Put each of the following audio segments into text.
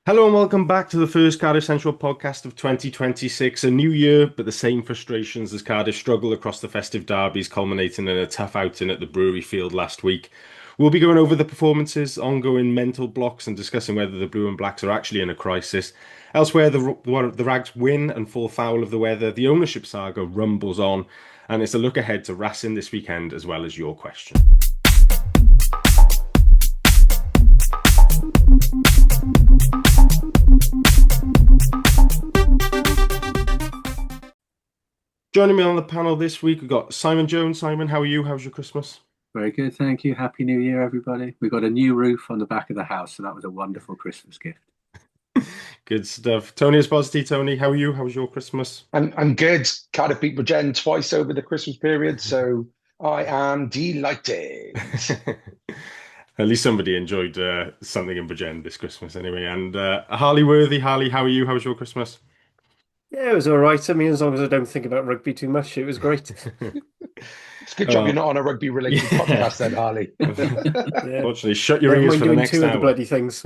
Hello and welcome back to the first Cardiff Central podcast of 2026. A new year, but the same frustrations as Cardiff struggle across the festive derbies, culminating in a tough outing at the Brewery Field last week. We'll be going over the performances, ongoing mental blocks, and discussing whether the Blue and Blacks are actually in a crisis. Elsewhere, the Rags win and fall foul of the weather. The ownership saga rumbles on, and it's a look ahead to Racing this weekend as well as your question. Joining me on the panel this week, we've got Simon Jones. Simon, how are you? How's your Christmas? Very good, thank you. Happy New Year, everybody. We got a new roof on the back of the house, so that was a wonderful Christmas gift. Good stuff. Tony Esposito. Tony, how are you? How was your Christmas? I'm good. Cardiff beat Bridgend twice over the Christmas period, so I am delighted. At least somebody enjoyed something in Bridgend this Christmas anyway. And Harley Worthy, Harley, how are you? How was your Christmas? Yeah, it was all right. I mean, as long as I don't think about rugby too much, it was great. It's a good job Oh, you're not on a rugby-related yeah. podcast then, Harley. Yeah. Fortunately, shut your Never ears mind for the doing next two of the hour. bloody things.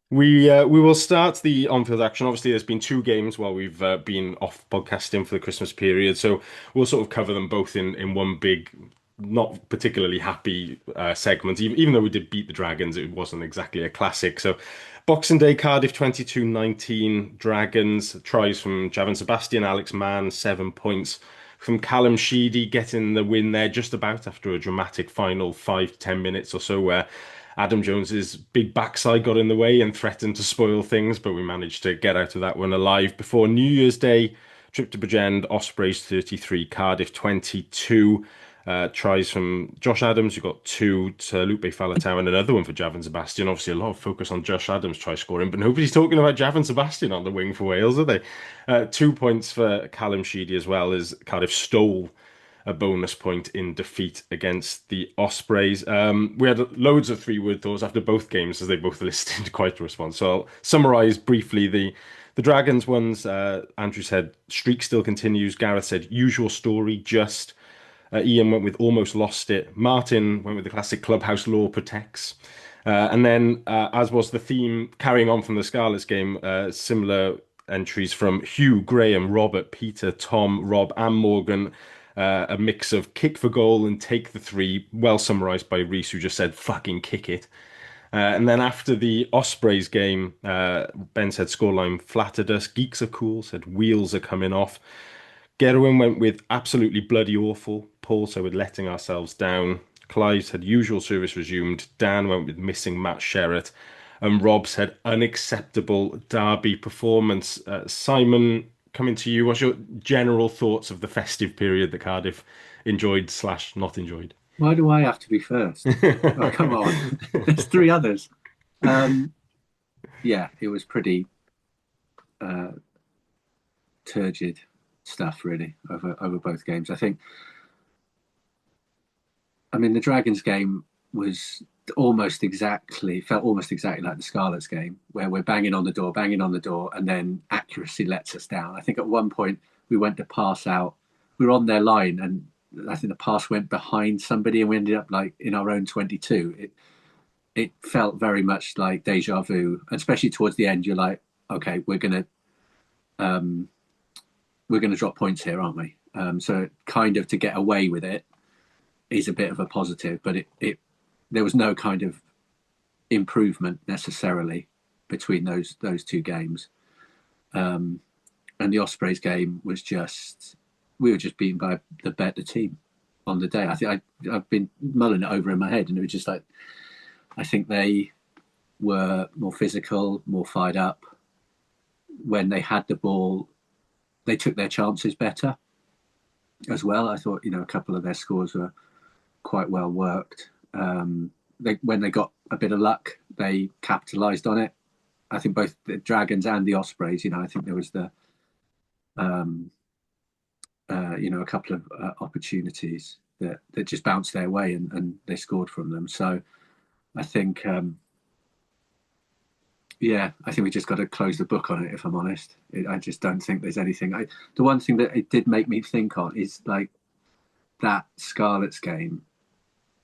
We will start the on-field action. Obviously, there's been two games while we've been off podcasting for the Christmas period, so we'll sort of cover them both in one big, not particularly happy segment. Even though we did beat the Dragons, it wasn't exactly a classic. So, Boxing Day, Cardiff 22-19, Dragons, tries from Javan Sebastian, Alex Mann, 7 points from Callum Sheedy, getting the win there just about after a dramatic final 5 to 10 minutes or so, where Adam Jones's big backside got in the way and threatened to spoil things, but we managed to get out of that one alive before New Year's Day. Trip to Bridgend, Ospreys 33, Cardiff 22. Tries from Josh Adams, who got two, to Lupe Faletau, and another one for Javan Sebastian. Obviously, a lot of focus on Josh Adams try scoring, but nobody's talking about Javan Sebastian on the wing for Wales, are they? 2 points for Callum Sheedy as well, as Cardiff stole a bonus point in defeat against the Ospreys. We had loads of three-word thoughts after both games, as they both listed quite a response. So I'll summarise briefly the Dragons ones. Andrew said streak still continues. Gareth said usual story, just. Ian went with almost lost it. Martin went with the classic clubhouse law protects. And then, as was the theme, carrying on from the Scarlets game, similar entries from Hugh, Graham, Robert, Peter, Tom, Rob, and Morgan. A mix of kick for goal and take the three, well summarised by Reese, who just said fucking kick it. And then after the Ospreys game, Ben said scoreline flattered us. Geeks are cool, said wheels are coming off. Gerwin went with absolutely bloody awful. Paul said we're letting ourselves down. Clive said usual service resumed. Dan went with missing Matt Sherratt. And Rob said unacceptable derby performance. Simon, coming to you, what's your general thoughts of the festive period that Cardiff enjoyed slash not enjoyed? Why do I have to be first? Oh, come on. There's three others. Yeah, it was pretty turgid stuff, really, over both games. I mean, the Dragons game was felt almost exactly like the Scarlets game, where we're banging on the door, and then accuracy lets us down. I think at one point we went to pass out. We were on their line, and I think the pass went behind somebody, and we ended up like in our own 22. It felt very much like deja vu, especially towards the end. You're like, okay, we're gonna drop points here, aren't we? So kind of to get away with it is a bit of a positive, but there was no kind of improvement necessarily between those two games. And the Ospreys game was we were just beaten by the better team on the day. I think I've been mulling it over in my head, and it was just like, I think they were more physical, more fired up. When they had the ball, they took their chances better as well. I thought, a couple of their scores were quite well worked. When they got a bit of luck, they capitalised on it. I think both the Dragons and the Ospreys, I think there was a couple of opportunities that just bounced their way and they scored from them. So I think, I think we just got to close the book on it, if I'm honest. I just don't think there's anything. The one thing that it did make me think on is like that Scarlets game.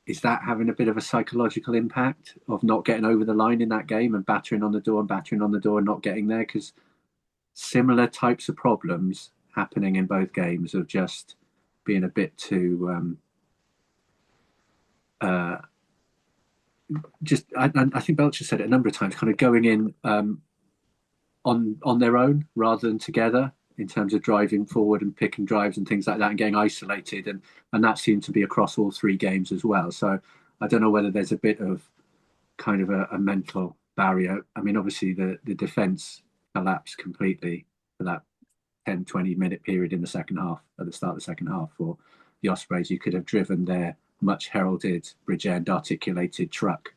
is that having a bit of a psychological impact of not getting over the line in that game and battering on the door and battering on the door and not getting there? Because similar types of problems happening in both games of just being a bit too I think Belcher said it a number of times, kind of going in on their own rather than together in terms of driving forward and picking drives and things like that and getting isolated, and that seemed to be across all three games as well. So I don't know whether there's a bit of kind of a mental barrier. I mean, obviously the defence collapsed completely for that 10-20 minute period in the second half, at the start of the second half for the Ospreys. You could have driven their much heralded Bridgend articulated truck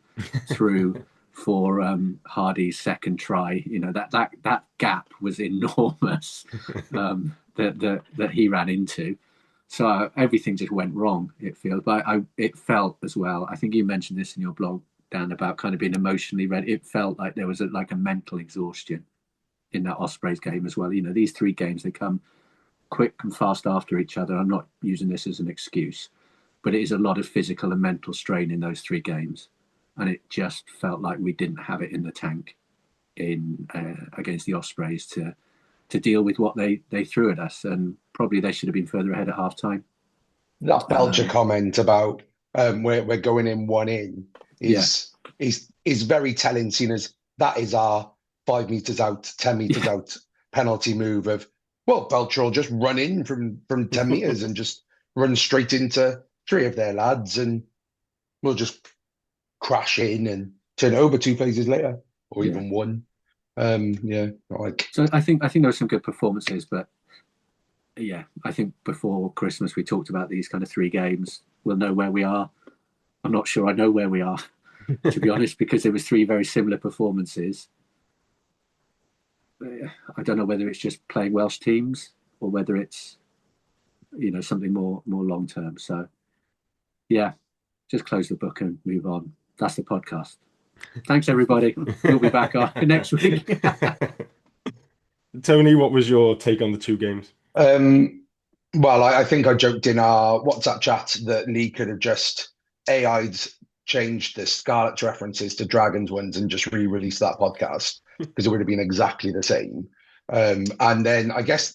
through for Hardy's second try. You know, that gap was enormous that he ran into. So everything just went wrong, it feels. But it felt as well, I think you mentioned this in your blog, Dan, about kind of being emotionally ready. It felt like there was like a mental exhaustion in that Ospreys game as well. You know, these three games, they come quick and fast after each other. I'm not using this as an excuse, but it is a lot of physical and mental strain in those three games. And it just felt like we didn't have it in the tank in against the Ospreys to deal with what they threw at us. And probably they should have been further ahead at half time. That Belcher comment about we're going in one in is very telling, seeing as that is our 5 meters out, 10 meters out penalty move of, well, Belcher will just run in from 10 meters and just run straight into three of their lads, and we'll just crash in and turn it over 2 phases later, or even one. So I think there were some good performances, but yeah, I think before Christmas we talked about these kind of three games. We'll know where we are. I'm not sure I know where we are, to be honest, because there was three very similar performances. I don't know whether it's just playing Welsh teams or whether it's, you know, something more long term. So yeah, just close the book and move on. That's the podcast. Thanks, everybody. We'll be back on next week. Tony, what was your take on the two games? Well, I think I joked in our WhatsApp chat that Lee could have just AI'd changed the Scarlet references to Dragons ones and just re-released that podcast, because it would have been exactly the same. And then I guess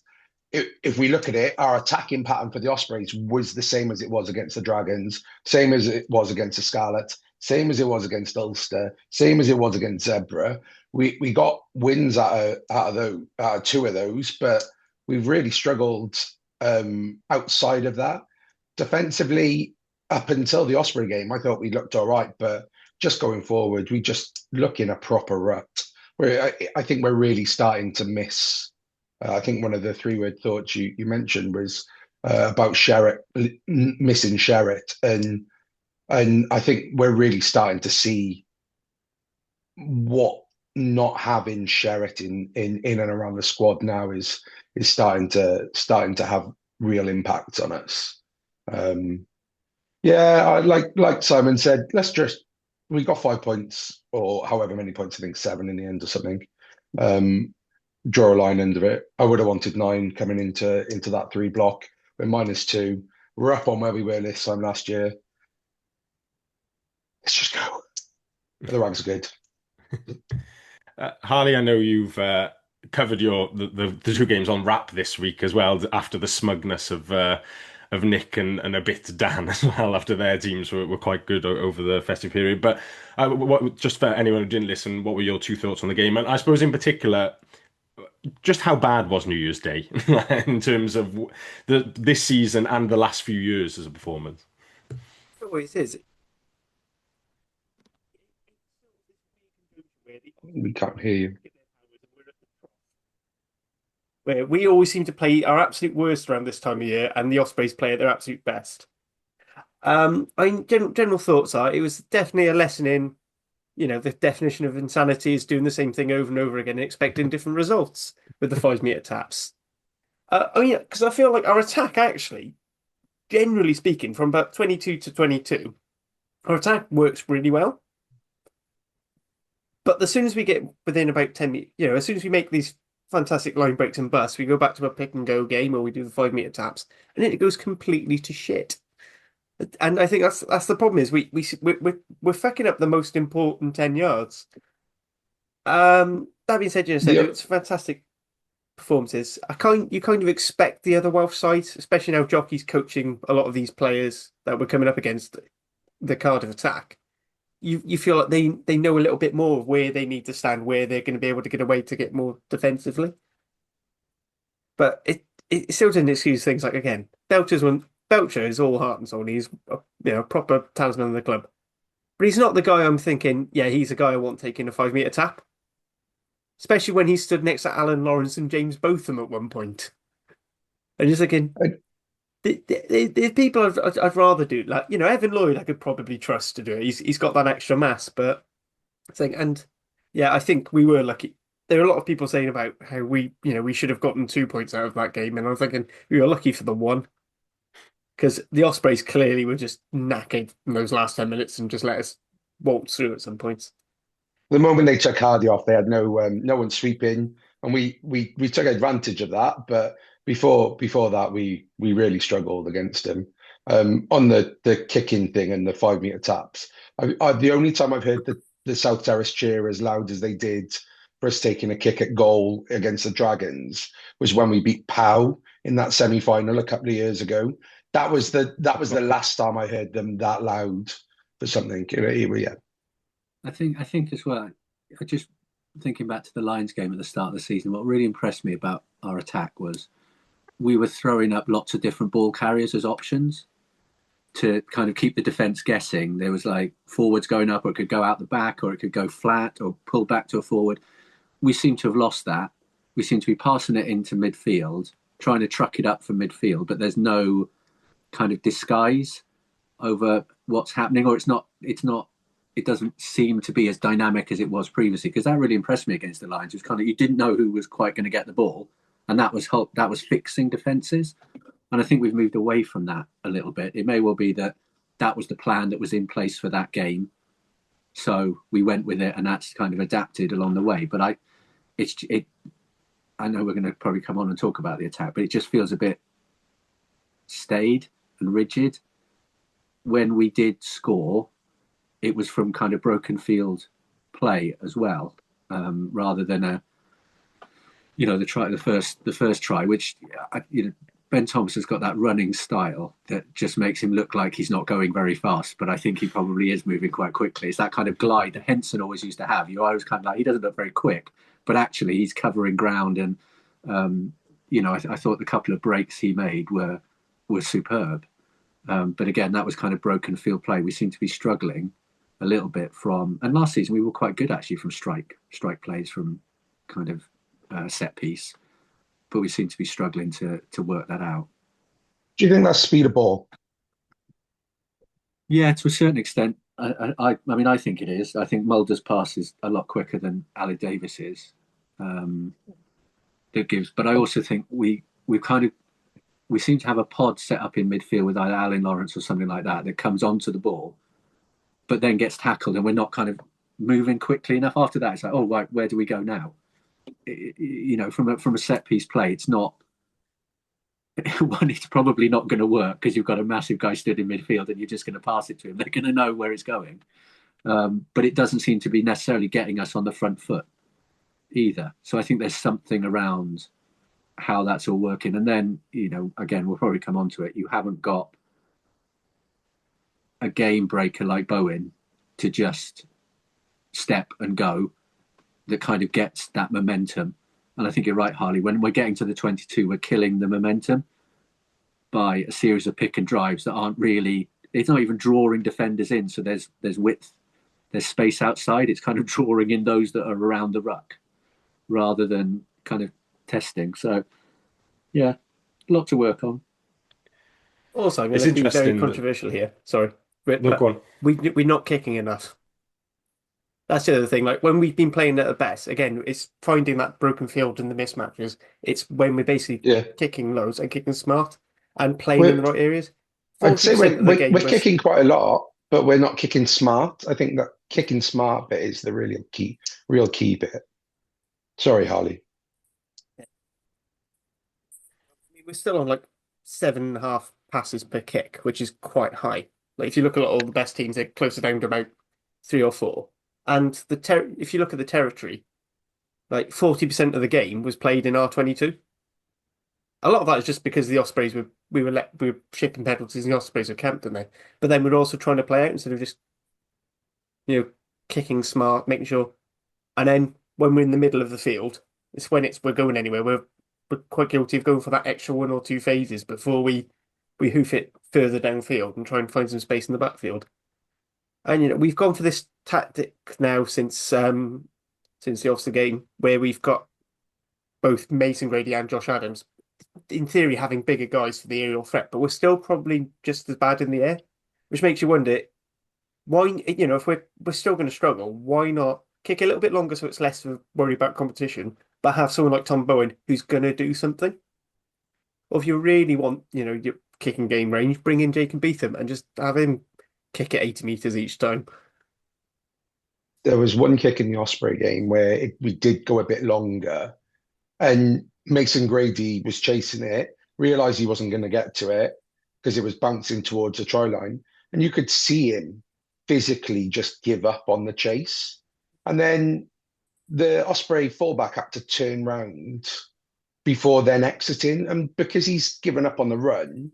if we look at it, our attacking pattern for the Ospreys was the same as it was against the Dragons, same as it was against the Scarlet, same as it was against Ulster, same as it was against Zebra. We got wins out of two of those, but we've really struggled outside of that. Defensively, up until the Osprey game, I thought we looked all right, but just going forward, we just look in a proper rut. I think we're really starting to miss. I think one of the 3-word thoughts you mentioned was about Sherritt, missing Sherritt, and I think we're really starting to see what not having Sherritt in and around the squad now is starting to have real impact on us. Like Simon said, we got 5 points or however many points, I think 7 in the end or something. Draw a line under it. I would have wanted 9 coming into that 3 block. We're -2. We're up on where we were this time last year. Let's just go. The Rags are good. Harley, I know you've covered the 2 games on wrap this week as well, after the smugness of Nick and a bit Dan as well, after their teams were quite good over the festive period. But just for anyone who didn't listen, what were your 2 thoughts on the game? And I suppose in particular, just how bad was New Year's Day in terms of this season and the last few years as a performance? Oh, it is. We can't hear you. Where we always seem to play our absolute worst around this time of year, and the Ospreys play at their absolute best. I mean, general thoughts are it was definitely a lesson in, you know, the definition of insanity is doing the same thing over and over again and expecting different results with the 5-meter taps. I mean, because I feel like our attack actually, generally speaking, from about 22 to 22, our attack works really well. But as soon as we get within about 10 meters, you know, as soon as we make these fantastic line breaks and busts, we go back to a pick and go game, or we do the 5-meter taps, and then it goes completely to shit. And I think that's the problem is we're fucking up the most important 10 yards. That being said, The, it's fantastic performances. You kind of expect the other Welsh sides, especially now Jockey's coaching a lot of these players that we're coming up against the Cardiff attack. You feel like they know a little bit more of where they need to stand, where they're going to be able to get away to get more defensively. But it still doesn't excuse things like again, Belcher is all heart and soul. He's a proper talisman of the club. But he's not the guy I'm thinking, yeah, he's the guy I want taking a 5 metre tap. Especially when he stood next to Alan Lawrence and James Botham at one point. And you're thinking, there's people I'd rather do. Like, Evan Lloyd, I could probably trust to do it. He's got that extra mass, but I think we were lucky. There are a lot of people saying about how we should have gotten 2 points out of that game, and I'm thinking we were lucky for the one because the Ospreys clearly were just knackered in those last 10 minutes and just let us waltz through at some points. the moment they took Hardy off, they had no one sweeping, and we took advantage of that. But before that, we really struggled against him on the kicking thing and the 5 metre taps. The only time I've heard the South Terrace cheer as loud as they did for us taking a kick at goal against the Dragons was when we beat Pau in that semi-final a couple of years ago. That was the last time I heard them that loud for something. Yeah. I think as well. I just thinking back to the Lions game at the start of the season. What really impressed me about our attack was we were throwing up lots of different ball carriers as options to kind of keep the defence guessing. There was like forwards going up, or it could go out the back, or it could go flat, or pull back to a forward. We seem to have lost that. We seem to be passing it into midfield, trying to truck it up from midfield, but there's no kind of disguise over what's happening, or it doesn't seem to be as dynamic as it was previously, because that really impressed me against the Lions. It was kind of, you didn't know who was quite going to get the ball, and that was fixing defences. And I think we've moved away from that a little bit. It may well be that was the plan that was in place for that game, so we went with it, and that's kind of adapted along the way. But I know we're going to probably come on and talk about the attack, but it just feels a bit staid and rigid. When we did score, it was from kind of broken field play as well, rather than the first try, which Ben Thomas has got that running style that just makes him look like he's not going very fast, but I think he probably is moving quite quickly. It's that kind of glide that Henson always used to have. You always kind of like, he doesn't look very quick, but actually he's covering ground, and I thought the couple of breaks he made were superb. But again, that was kind of broken field play. We seem to be struggling a little bit and last season we were quite good actually from strike plays, from kind of set piece, but we seem to be struggling to work that out. Do you think that's speed of ball? Yeah, to a certain extent. I mean, I think it is. I think Mulder's pass is a lot quicker than Ali Davis's. But I also think we seem to have a pod set up in midfield with either Alan Lawrence or something like that comes onto the ball, but then gets tackled, and we're not kind of moving quickly enough. After that, it's like, oh, right, where do we go now? From a set piece play, it's not. One, it's probably not going to work because you've got a massive guy stood in midfield and you're just going to pass it to him. They're going to know where it's going, but it doesn't seem to be necessarily getting us on the front foot either. So I think there's something around how that's all working. And then, again, we'll probably come on to it. You haven't got a game breaker like Bowen to just step and go that kind of gets that momentum. And I think you're right, Harley. When we're getting to the 22, we're killing the momentum by a series of pick and drives that aren't really, it's not even drawing defenders in. So there's width, there's space outside. It's kind of drawing in those that are around the ruck rather than kind of testing. So, yeah, a lot to work on. Also, I'm going to be very controversial here. Sorry. No, go on. We're not kicking enough. That's the other thing. Like when we've been playing at the best, again, it's finding that broken field and the mismatches. It's when we're basically kicking lows and kicking smart and playing in the right areas. I'd say we're kicking quite a lot, but we're not kicking smart. I think that kicking smart bit is the real key bit. Sorry, Harley. I mean, we're still on like 7.5 passes per kick, which is quite high. Like if you look at all the best teams, they're closer down to about 3 or 4. And if you look at the territory, like 40% of the game was played in R22. A lot of that is just because the Ospreys we were shipping penalties and the Ospreys were camped in there. But then we're also trying to play out instead of just, kicking smart, making sure. And then when we're in the middle of the field, it's when we're going anywhere. We're quite guilty of going for that extra 1 or 2 phases before we hoof it further downfield and try and find some space in the backfield. And we've gone for this tactic now since the Ulster game where we've got both Mason Grady and Josh Adams, in theory, having bigger guys for the aerial threat, but we're still probably just as bad in the air, which makes you wonder why, if we're still going to struggle, why not kick a little bit longer so it's less of a worry about competition, but have someone like Tom Bowen who's going to do something? Or if you really want, your kicking game range, bring in Jake and Beetham and just have him kick it 80 meters each time. There was one kick in the Osprey game where we did go a bit longer, and Mason Grady was chasing it, realised he wasn't going to get to it because it was bouncing towards the try line, and you could see him physically just give up on the chase. And then the Osprey fullback had to turn round before then exiting, and because he's given up on the run,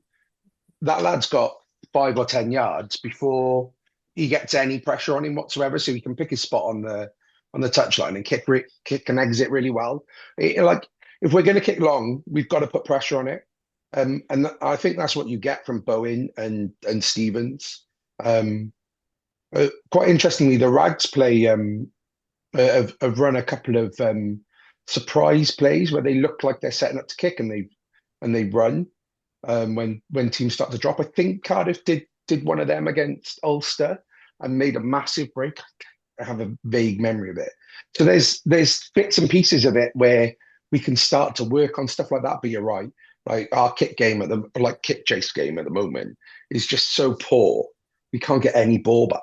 that lad's got 5 or 10 yards before he gets any pressure on him whatsoever, so he can pick his spot on the touchline and kick and exit really well. Like if we're going to kick long, we've got to put pressure on it, and I think that's what you get from Bowen and Stevens. Quite interestingly, the Rags play have run a couple of surprise plays where they look like they're setting up to kick and they run when teams start to drop. I think Cardiff did one of them against Ulster and made a massive break. I have a vague memory of it. So there's bits and pieces of it where we can start to work on stuff like that. But you're right, like our kick chase game at the moment is just so poor. We can't get any ball back.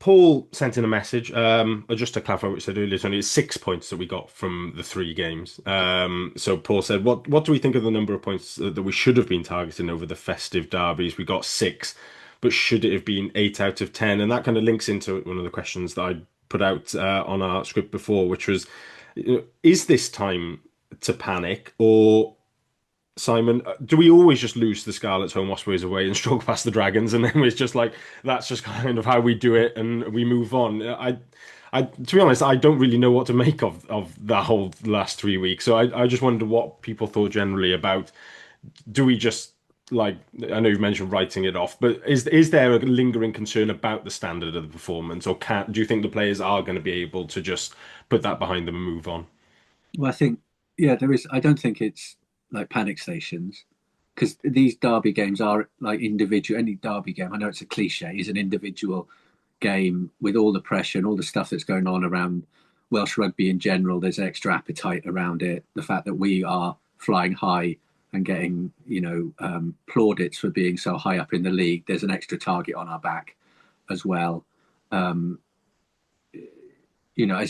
Paul sent in a message. Just to clarify what we said earlier, Tony, it's 6 points that we got from the 3 games. So Paul said, "What do we think of the number of points that we should have been targeting over the festive derbies? We got 6, but should it have been 8 out of 10?" And that kind of links into one of the questions that I put out on our script before, which was, is this time to panic, or Simon, do we always just lose the Scarlets home, Ospreys away, and struggle past the Dragons, and then it's just like that's just kind of how we do it, and we move on? To be honest, I don't really know what to make of that whole last 3 weeks. So I just wonder what people thought generally about. Do we just like? I know you've mentioned writing it off, but is there a lingering concern about the standard of the performance, or do you think the players are going to be able to just put that behind them and move on? Well, I think, there is. I don't think it's like panic stations, because these derby games are like individual. Any derby game, I know it's a cliche, is an individual game with all the pressure and all the stuff that's going on around Welsh rugby in general. There's extra appetite around it. The fact that we are flying high and getting, plaudits for being so high up in the league. There's an extra target on our back as well. As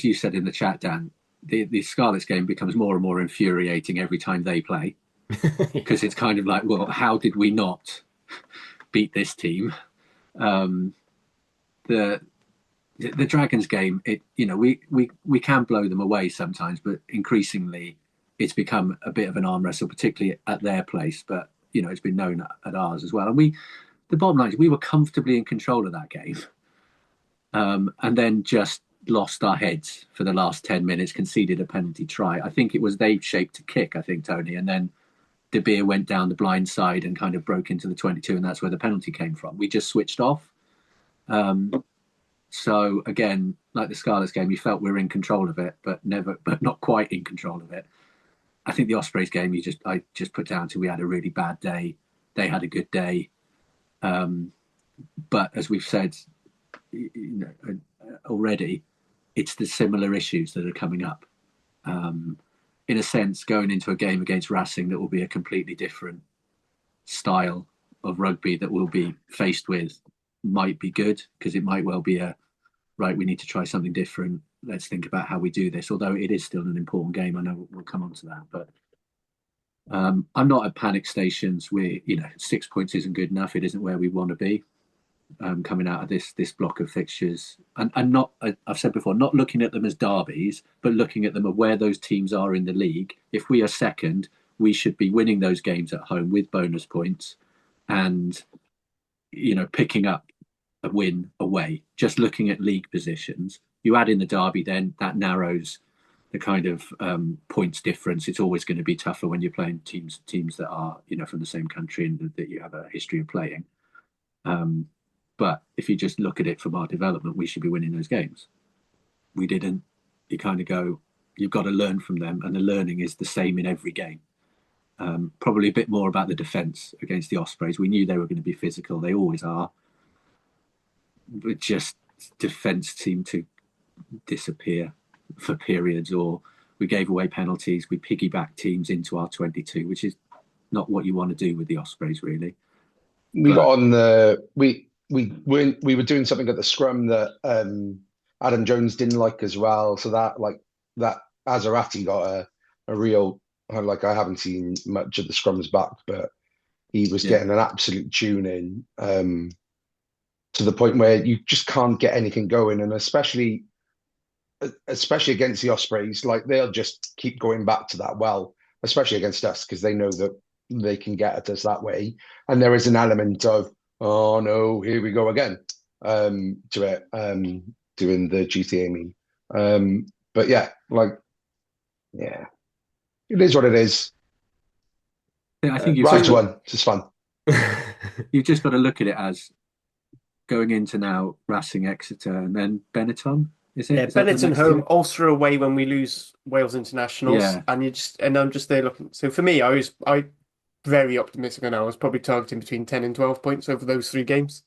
you said in the chat, Dan, the Scarlets game becomes more and more infuriating every time they play, because it's kind of like, well, how did we not beat this team? The Dragons game, we can blow them away sometimes, but increasingly it's become a bit of an arm wrestle, particularly at their place. But it's been known at ours as well. And the bottom line is we were comfortably in control of that game, and then just lost our heads for the last 10 minutes, conceded a penalty try. I think it was they shaped a kick, I think, Tony, and then De Beer went down the blind side and kind of broke into the 22, and that's where the penalty came from. We just switched off. So again, like the Scarlets game, you felt we were in control of it, but not quite in control of it. I think the Ospreys game, I just put down to we had a really bad day. They had a good day. But as we've said, already, it's the similar issues that are coming up. In a sense, going into a game against Racing that will be a completely different style of rugby that we'll be faced with might be good, because it might well be right, we need to try something different. Let's think about how we do this, although it is still an important game. I know we'll come on to that. But I'm not at panic stations where 6 points isn't good enough. It isn't where we want to be coming out of this block of fixtures, and not I've said before, not looking at them as derbies, but looking at them at where those teams are in the league. If we are second, we should be winning those games at home with bonus points, and picking up a win away. Just looking at league positions, you add in the derby, then that narrows the kind of points difference. It's always going to be tougher when you're playing teams that are from the same country and that you have a history of playing. But if you just look at it from our development, we should be winning those games. We didn't. You kind of go, you've got to learn from them, and the learning is the same in every game. Probably a bit more about the defence against the Ospreys. We knew they were going to be physical. They always are. But just defence seemed to disappear for periods, or we gave away penalties. We piggybacked teams into our 22, which is not what you want to do with the Ospreys, really. Got on we were doing something at the scrum that Adam Jones didn't like as well. So that Azarati got a real, like, I haven't seen much of the scrums back, but he was getting an absolute tune in to the point where you just can't get anything going, and especially against the Ospreys, like, they'll just keep going back to that well, especially against us, because they know that they can get at us that way. And there is an element of, oh no, here we go again, to it, doing the GTA meme. But yeah, it is what it is. I think right one, it's just fun. You've just got to look at it as going into now Racing, Exeter, and then Benetton. Is it? Yeah, is Benetton home, Ulster away when we lose Wales internationals, and I'm just there looking. So for me, I very optimistic, and I was probably targeting between 10 and 12 points over those 3 games,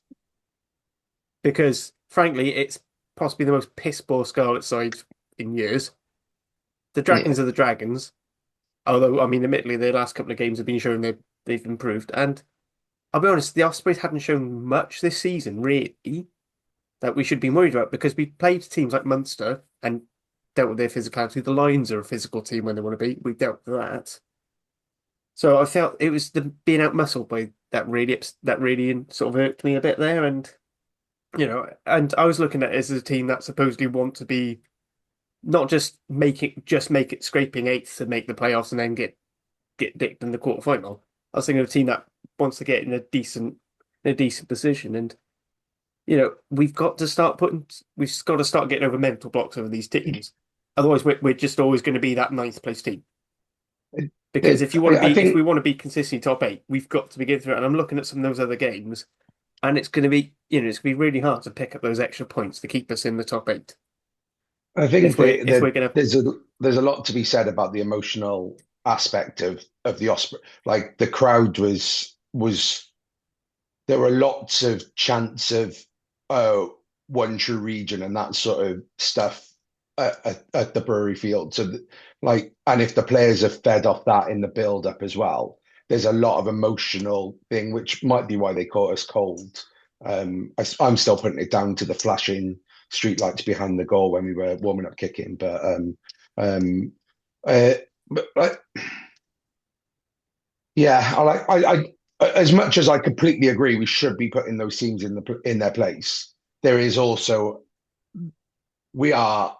because frankly, it's possibly the most piss poor Scarlet side in years. The Dragons are the Dragons, although, I mean, admittedly, the last couple of games have been showing they've improved, and I'll be honest, the Ospreys hadn't shown much this season, really, that we should be worried about, because we played teams like Munster and dealt with their physicality. The Lions are a physical team when they want to be. We dealt with that. So I felt it was the being outmuscled by that really sort of irked me a bit there. And, and I was looking at it as a team that supposedly want to be not just make it scraping 8th to make the playoffs and then get dicked in the quarterfinal. I was thinking of a team that wants to get in a decent position, and we've got to start getting over mental blocks over these teams. Otherwise, we're just always going to be that 9th place team. Because if we want to be consistently top 8, we've got to be getting through it. And I'm looking at some of those other games, and it's going to be really hard to pick up those extra points to keep us in the top 8. I think there's a lot to be said about the emotional aspect of the Osprey. Like, the crowd was there were lots of chants of one true region and that sort of stuff at the Brewery Field. So and if the players have fed off that in the build up as well, there's a lot of emotional thing, which might be why they caught us cold. I'm still putting it down to the flashing streetlights behind the goal when we were warming up kicking, but I as much as I completely agree we should be putting those teams in their place, there is also, we are,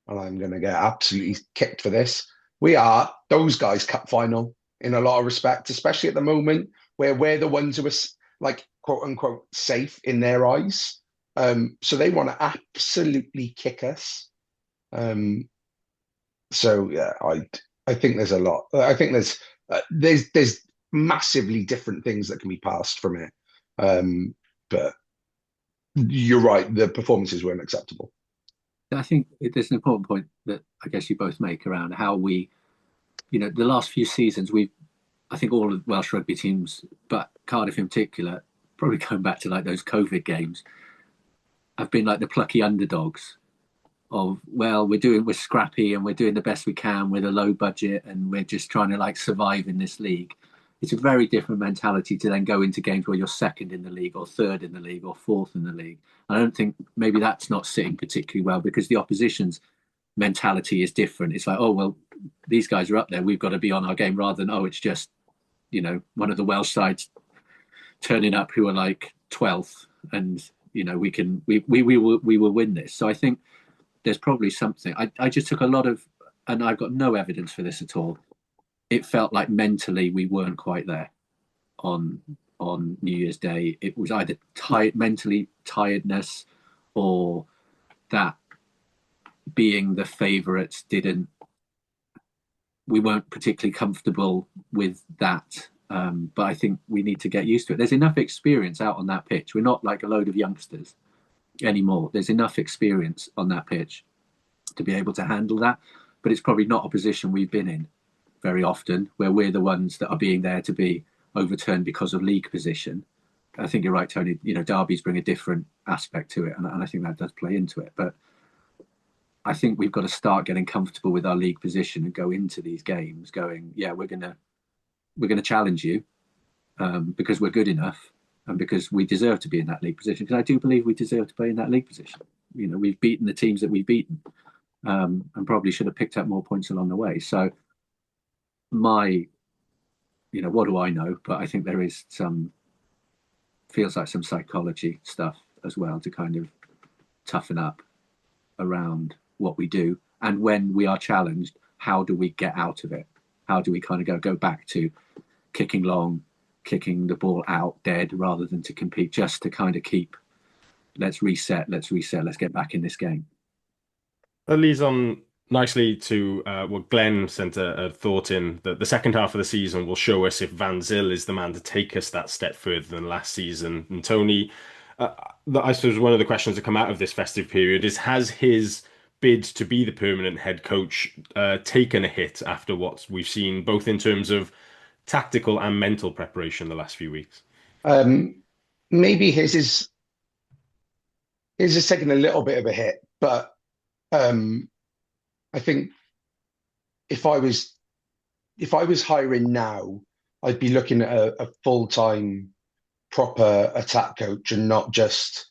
and I'm going to get absolutely kicked for this, we are those guys' cup final in a lot of respects, especially at the moment where we're the ones who are, like, quote unquote safe in their eyes. So they want to absolutely kick us. So yeah, I think there's a lot. I think there's massively different things that can be passed from it. But you're right, the performances weren't acceptable. I think there's an important point that I guess you both make around how we, the last few seasons, I think all of Welsh rugby teams, but Cardiff in particular, probably going back to like those COVID games, have been like the plucky underdogs of, well, we're scrappy and we're doing the best we can with a low budget and we're just trying to like survive in this league. It's a very different mentality to then go into games where you're second in the league or third in the league or fourth in the league. I don't think maybe that's not sitting particularly well, because the opposition's mentality is different. It's like, oh well, these guys are up there, we've got to be on our game, rather than, oh, it's just, one of the Welsh sides turning up who are like 12th, and we will win this. So I think there's probably something. I just took a lot of, and I've got no evidence for this at all. It felt like mentally we weren't quite there on New Year's Day. It was either mentally tiredness, or that being the favourites we weren't particularly comfortable with that. But I think we need to get used to it. There's enough experience out on that pitch. We're not like a load of youngsters anymore. There's enough experience on that pitch to be able to handle that. But it's probably not a position we've been in very often, where we're the ones that are being there to be overturned because of league position. I think you're right, Tony. Derbies bring a different aspect to it, and I think that does play into it. But I think we've got to start getting comfortable with our league position and go into these games going, yeah, we're gonna challenge you, because we're good enough, and because we deserve to be in that league position. Because I do believe we deserve to be in that league position. We've beaten the teams that we've beaten, and probably should have picked up more points along the way. So what do I know? But I think there is feels like some psychology stuff as well to kind of toughen up around what we do. And when we are challenged, how do we get out of it? How do we kind of go back to kicking long, kicking the ball out dead, rather than to compete, just to kind of keep, let's reset, let's get back in this game. That leads on nicely to what Glenn sent a thought in, that the second half of the season will show us if Van Zyl is the man to take us that step further than last season. And Tony, I suppose one of the questions that come out of this festive period is, has his bid to be the permanent head coach taken a hit after what we've seen, both in terms of tactical and mental preparation the last few weeks? Maybe his is taking a little bit of a hit, but I think if I was hiring now, I'd be looking at a full-time proper attack coach, and not just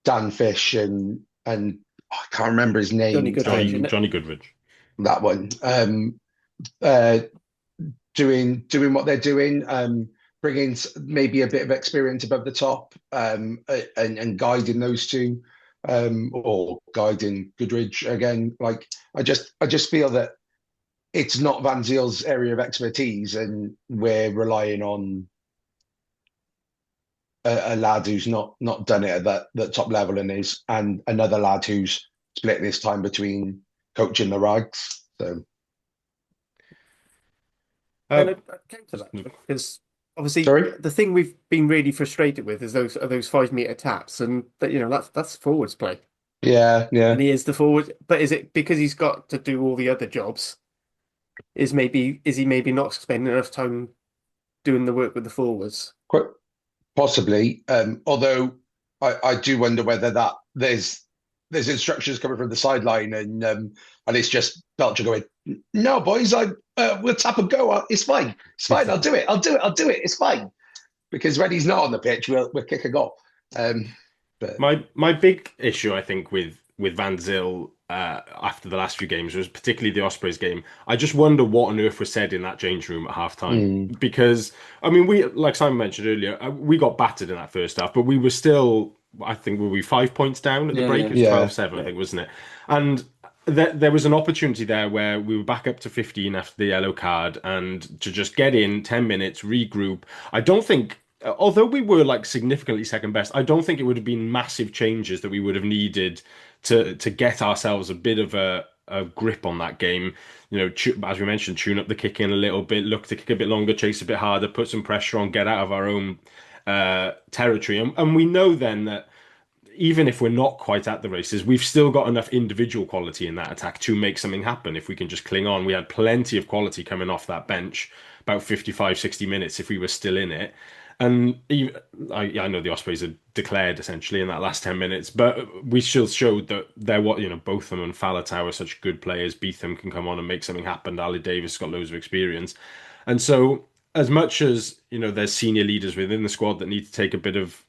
Dan Fish and I can't remember his name. Johnny Goodridge. That one. Doing what they're doing, bringing maybe a bit of experience above the top, and guiding those two, or guiding Goodridge again. Like I just feel that it's not Van Zyl's area of expertise, and we're relying on a lad who's not done it at that top level, and another lad who's split this time between coaching the Rags. So And I came to that because obviously Sorry? the thing we've been really frustrated with is those 5 meter taps, and that's forwards play, yeah. and he is the forward. But is it because he's got to do all the other jobs? Is he maybe not spending enough time doing the work with the forwards? Quite possibly. Although I do wonder whether that there's instructions coming from the sideline, and it's just Belcher going, "No, boys, we'll tap and go. It's fine. It's fine. I'll do it. It's fine." Because when he's not on the pitch, we'll kick a goal. But My big issue, I think, with Van Zyl after the last few games was particularly the Ospreys game. I just wonder what on earth was said in that change room at halftime. Because, I mean, we, like Simon mentioned earlier, we got battered in that first half, but we were still, I think, were we 5 points down at the break? It was 12-7, I think, wasn't it? And there was an opportunity there where we were back up to 15 after the yellow card, and to just get in 10 minutes, regroup. I don't think, although we were like significantly second best, I don't think it would have been massive changes that we would have needed to get ourselves a bit of a grip on that game. As we mentioned, tune up the kick in a little bit, look to kick a bit longer, chase a bit harder, put some pressure on, get out of our own territory. And we know then that even if we're not quite at the races, we've still got enough individual quality in that attack to make something happen if we can just cling on. We had plenty of quality coming off that bench, about 55, 60 minutes if we were still in it. And I know the Ospreys are declared essentially in that last 10 minutes, but we still showed that Botham and Falatau are such good players. Beetham can come on and make something happen. Ali Davis has got loads of experience. And so as much as, there's senior leaders within the squad that need to take a bit of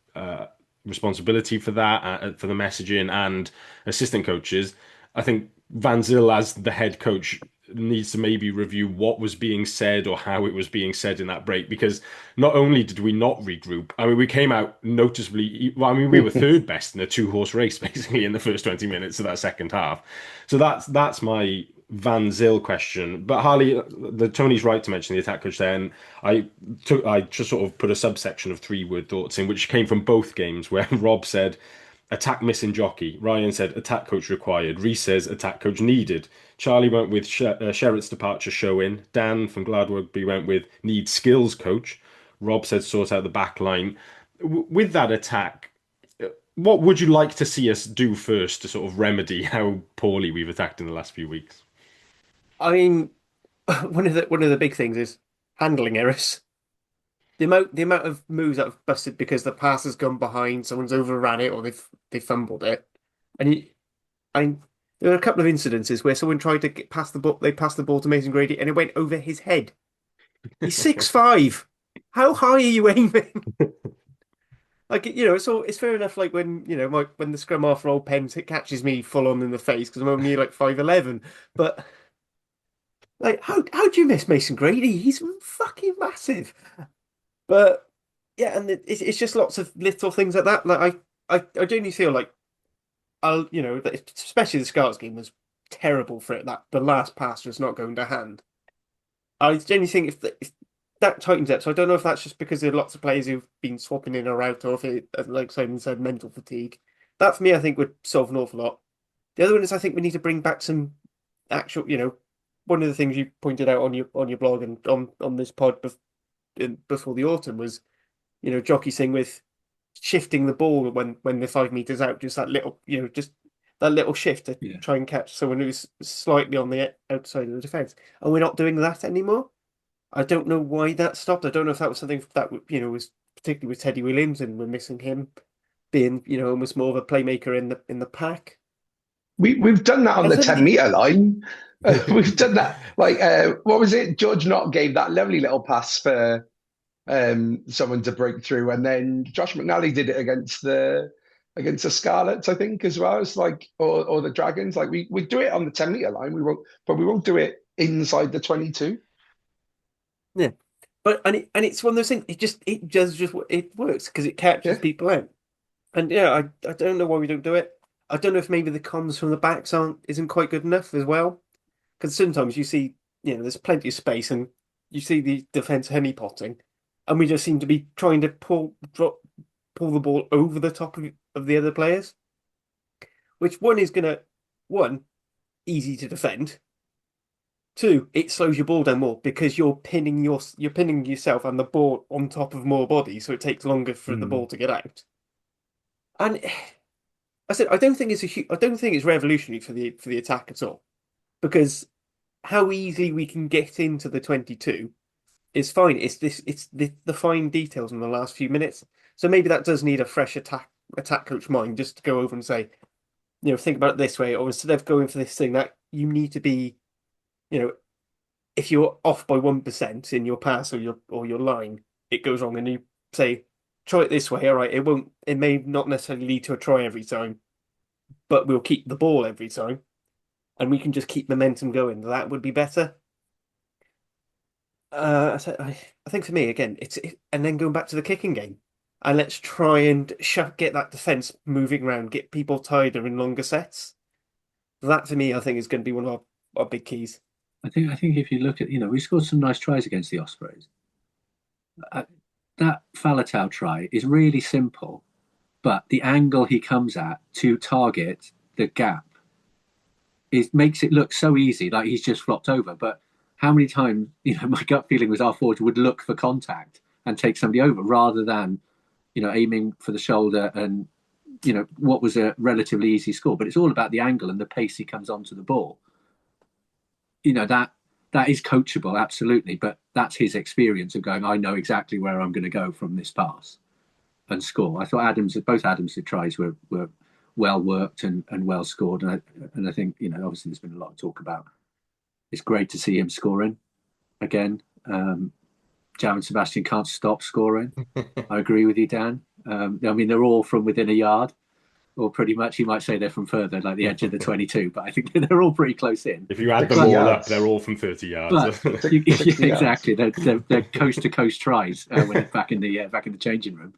responsibility for that, for the messaging, and assistant coaches, I think Van Zyl, as the head coach, needs to maybe review what was being said or how it was being said in that break. Because not only did we not regroup, I mean, we came out noticeably. Well, I mean, we were third best in a two-horse race basically in the first 20 minutes of that second half. So that's my Van Zyl question. But Harley, Tony's right to mention the attack coach there, and I just sort of put a subsection of three-word thoughts in, which came from both games, where Rob said attack missing jockey. Ryan said attack coach required. Reese says attack coach needed. Charlie went with Sherritt's departure show in. Dan from Glad Rugby went with need skills coach. Rob said sort out the back line. With that attack, what would you like to see us do first to sort of remedy how poorly we've attacked in the last few weeks? I mean, one of the big things is handling errors. The amount of moves that have busted because the pass has gone behind, someone's overran it, or they fumbled it, and I there were a couple of incidences where someone tried to get past the ball. They passed the ball to Mason Grady, and it went over his head. He's 6'5". How high are you aiming? Like, it's fair enough. Like when when the scrum half roll pens, it catches me full on in the face because I'm only like 5'11". But like, how do you miss Mason Grady? He's fucking massive. But yeah, and it's just lots of little things like that. Like I genuinely feel like especially the Scarlets game was terrible for it. That the last pass was not going to hand. I genuinely think if that tightens up, so I don't know if that's just because there are lots of players who've been swapping in or out, or if it, like Simon said, mental fatigue. That for me, I think would solve an awful lot. The other one is I think we need to bring back some actual, one of the things you pointed out on your blog and on this pod before the autumn was, Jockey thing with shifting the ball when they're 5 meters out, just that little, just that little shift to Yeah. try and catch someone who's slightly on the outside of the defense. And we're not doing that anymore. I don't know why that stopped. I don't know if that was something that was particularly with Teddy Williams and we're missing him being almost more of a playmaker in the pack. We've done that on I the don't 10-meter line. We've done that. Like, what was it? George Knott gave that lovely little pass for someone to break through, and then Josh McNally did it against the Scarlets, I think, as well. It's like, or the Dragons. Like we do it on the 10-meter line. We won't do it inside the 22. Yeah, but it's one of those things. It works because it catches Yeah. people out. And I don't know why we don't do it. I don't know if maybe the comms from the backs isn't quite good enough as well. Because sometimes you see, there's plenty of space and you see the defense honeypotting, and we just seem to be trying to pull the ball over the top of the other players, which one easy to defend. Two, it slows your ball down more because you're pinning yourself and the ball on top of more bodies, so it takes longer for the ball to get out. And I said I don't think I don't think it's revolutionary for the attack at all, because how easily we can get into the 22 is fine. It's the fine details in the last few minutes. So maybe that does need a fresh attack coach mind just to go over and say, think about it this way, or instead of going for this thing that you need to be, if you're off by 1% in your pass or your line, it goes wrong, and you say, try it this way. All right, it may not necessarily lead to a try every time, but we'll keep the ball every time, and we can just keep momentum going. That would be better. I think for me again, and then going back to the kicking game, and let's try and get that defense moving around, get people tighter in longer sets. That for me, I think is going to be one of our big keys. I think if you look at, we scored some nice tries against the Ospreys. That Falatau try is really simple, but the angle he comes at to target the gap makes it look so easy, like he's just flopped over. But how many times, my gut feeling was our forward would look for contact and take somebody over rather than, aiming for the shoulder and, what was a relatively easy score. But it's all about the angle and the pace he comes onto the ball. That is coachable, absolutely, but that's his experience of going, I know exactly where I'm going to go from this pass and score. I thought both Adams' tries were well worked and well scored, and I think obviously there's been a lot of talk about. It's great to see him scoring again. Javan Sebastian can't stop scoring. I agree with you, Dan. I mean, they're all from within a yard, or pretty much you might say they're from further, like the edge of the 22, but I think they're all pretty close in. If you add them 60 all up, yards. they're all from 30 yards. But Six- 60 yards. exactly, they're coast to coast tries when it's back in the changing room.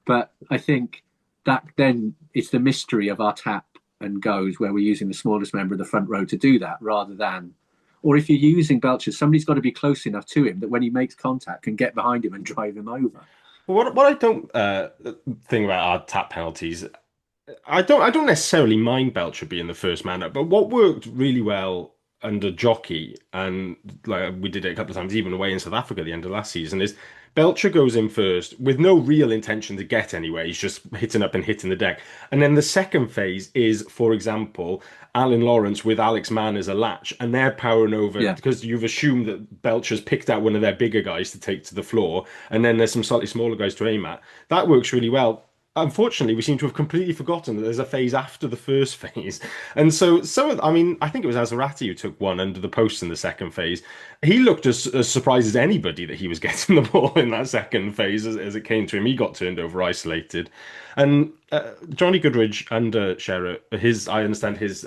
But I think that then it's the mystery of our tap and goes where we're using the smallest member of the front row to do that, rather than, or if you're using Belcher, somebody's got to be close enough to him that when he makes contact can get behind him and drive him over. Well, what I don't think about our tap penalties, I don't necessarily mind Belcher being the first man up, but what worked really well under Jockey, and like we did it a couple of times, even away in South Africa at the end of last season, is Belcher goes in first with no real intention to get anywhere. He's just hitting up and hitting the deck. And then the second phase is, for example, Alan Lawrence with Alex Mann as a latch, and they're powering over because you've assumed that Belcher's picked out one of their bigger guys to take to the floor, and then there's some slightly smaller guys to aim at. That works really well. Unfortunately, we seem to have completely forgotten that there's a phase after the first phase. And so I mean, I think it was Azarati who took one under the post in the second phase. He looked as surprised as anybody that he was getting the ball in that second phase as it came to him. He got turned over, isolated. And Johnny Goodridge under Shearer, I understand his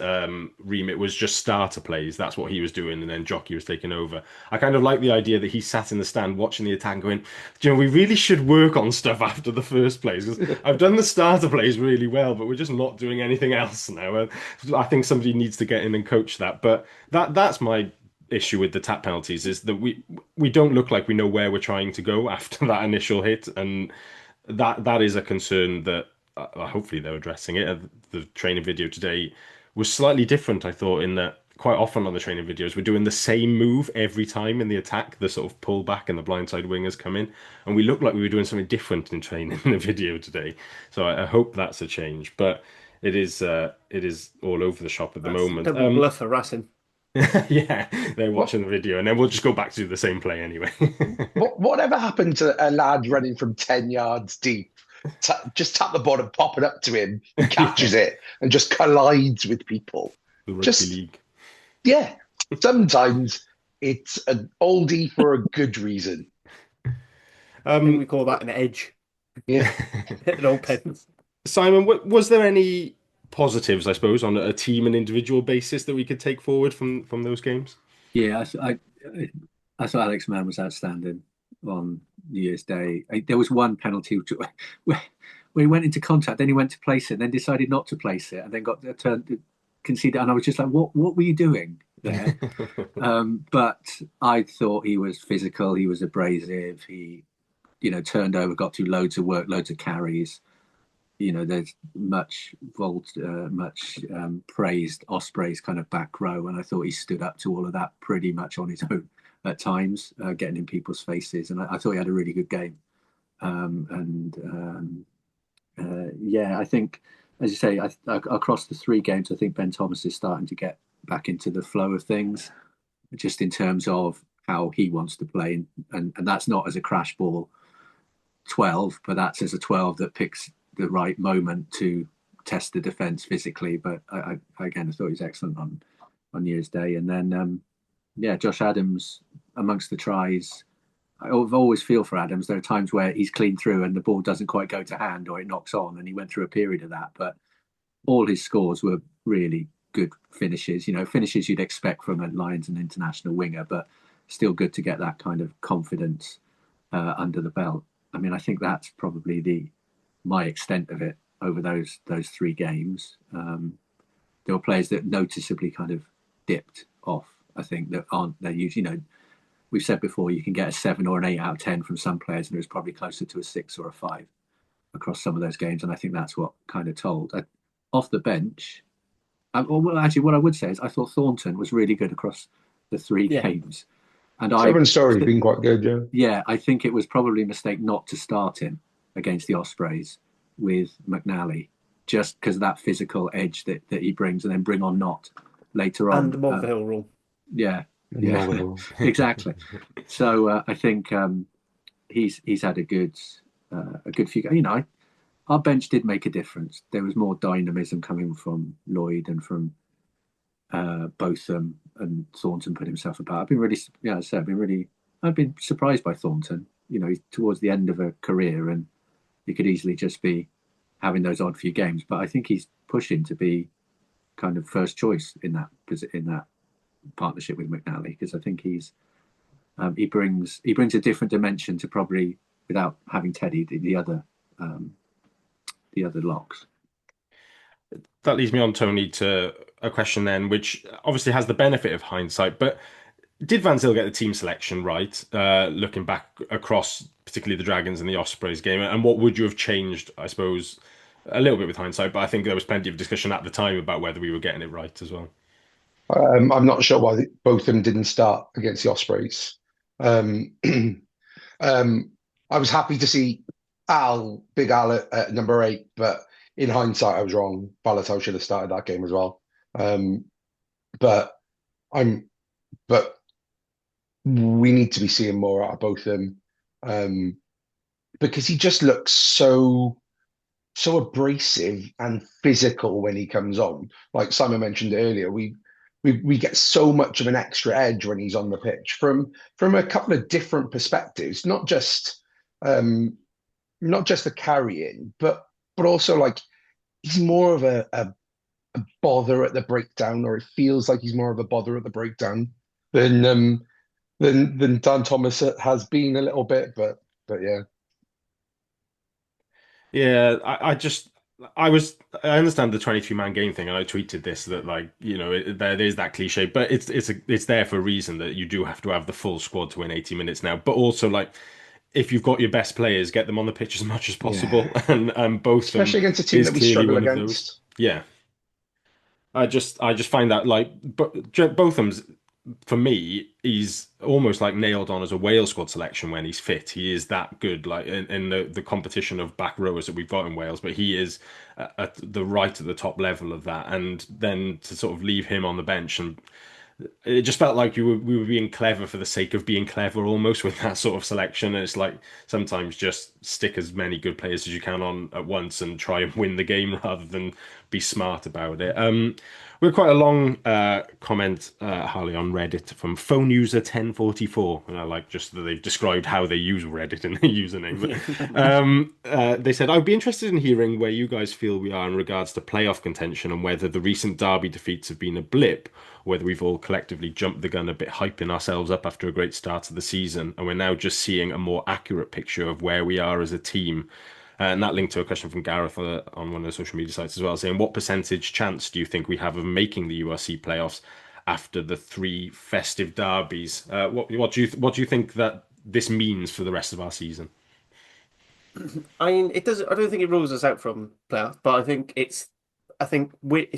remit was just starter plays. That's what he was doing, and then Jockey was taking over. I kind of like the idea that he sat in the stand watching the attack and going, do you know, we really should work on stuff after the first plays, because I've done the starter plays really well, but we're just not doing anything else now. I think somebody needs to get in and coach that. But that's my issue with the tap penalties, is that we don't look like we know where we're trying to go after that initial hit, and that is a concern that hopefully they're addressing it. The training video today was slightly different, I thought, in that quite often on the training videos we're doing the same move every time in the attack, the sort of pull back and the blindside wingers come in, and we looked like we were doing something different in training in the video today. So I hope that's a change, but it is all over the shop at the moment. Double bluff harassing. Yeah, they're watching the video, and then we'll just go back to do the same play anyway. Whatever happened to a lad running from 10 yards deep? Just tap the ball and pop it up to him, and catches it, and just collides with people. The Rugby League. Yeah, sometimes it's an oldie for a good reason. I think we call that an edge. Yeah. Hit an old pens. Simon, was there any positives, I suppose, on a team and individual basis that we could take forward from those games? Yeah, I thought Alex Mann was outstanding on New Year's Day. There was one penalty where he went into contact, then he went to place it, then decided not to place it, and then got turned conceded. And I was just like, what were you doing there? But I thought he was physical, he was abrasive, he turned over, got through loads of work, loads of carries. There's much praised Osprey's kind of back row, and I thought he stood up to all of that pretty much on his own at times, getting in people's faces, and I thought he had a really good game. I think, as you say, across the three games, I think Ben Thomas is starting to get back into the flow of things, just in terms of how he wants to play, and that's not as a crash ball 12, but that's as a 12 that picks the right moment to test the defence physically. But I thought he was excellent on New Year's Day. And then Josh Adams amongst the tries. I've always feel for Adams. There are times where he's clean through and the ball doesn't quite go to hand, or it knocks on, and he went through a period of that. But all his scores were really good finishes. Finishes you'd expect from a Lions and international winger, but still good to get that kind of confidence under the belt. I mean, I think that's probably my extent of it over those three games. There were players that noticeably kind of dipped off. I think that they're usually, we've said before, you can get a 7 or an 8 out of 10 from some players, and it was probably closer to a 6 or a 5 across some of those games. And I think that's what kind of told. Off the bench, actually, what I would say is I thought Thornton was really good across the three games. And Seven Story's been quite good, yeah. Yeah, I think it was probably a mistake not to start him against the Ospreys with McNally, just because of that physical edge that he brings, and then bring on Knott later on. And the Monville rule. Yeah, exactly. So I think he's had a good few. Our bench did make a difference. There was more dynamism coming from Lloyd and from Botham, and Thornton put himself apart. I've been really, I've been surprised by Thornton. He's towards the end of a career, and he could easily just be having those odd few games. But I think he's pushing to be kind of first choice in that partnership with McNally, because I think he brings a different dimension to, probably without having Teddy, the other locks. That leads me on, Tony, to a question then, which obviously has the benefit of hindsight, but did Van Zyl get the team selection right, looking back across particularly the Dragons and the Ospreys game? And what would you have changed, I suppose, a little bit with hindsight, but I think there was plenty of discussion at the time about whether we were getting it right as well. I'm not sure why both of them didn't start against the Ospreys. Um, I was happy to see Big Al at number 8, but in hindsight, I was wrong. Faletau should have started that game as well. But but we need to be seeing more out of both of them, because he just looks so abrasive and physical when he comes on. Like Simon mentioned earlier, we get so much of an extra edge when he's on the pitch from a couple of different perspectives, not just the carrying, but also like he's more of a bother at the breakdown, or it feels like he's more of a bother at the breakdown than Dan Thomas has been a little bit, but yeah. Yeah, I understand the 23-man game thing, and I tweeted this that, like, you know, there's that cliche, but it's there for a reason, that you do have to have the full squad to win 80 minutes now. But also, like, if you've got your best players, get them on the pitch as much as possible, Yeah. and both of them Especially against a team is that we clearly struggle one of against. those. Yeah, I just find that, like, but Botham's, for me, he's almost like nailed on as a Wales squad selection when he's fit. He is that good, like in the competition of back rowers that we've got in Wales. But he is at the top level of that, and then to sort of leave him on the bench, and it just felt like we were being clever for the sake of being clever, almost, with that sort of selection. And it's like, sometimes just stick as many good players as you can on at once and try and win the game rather than be smart about it. We had quite a long comment, Harley, on Reddit from phone user 1044, and I like just that they've described how they use Reddit in their username. But, they said, I'd be interested in hearing where you guys feel we are in regards to playoff contention, and whether the recent derby defeats have been a blip, whether we've all collectively jumped the gun a bit, hyping ourselves up after a great start of the season, and we're now just seeing a more accurate picture of where we are as a team. And that linked to a question from Gareth on one of the social media sites as well, saying, what percentage chance do you think we have of making the URC playoffs after the 3 festive derbies? What do you think that this means for the rest of our season? I mean, it does. I don't think it rules us out from playoffs, but I think if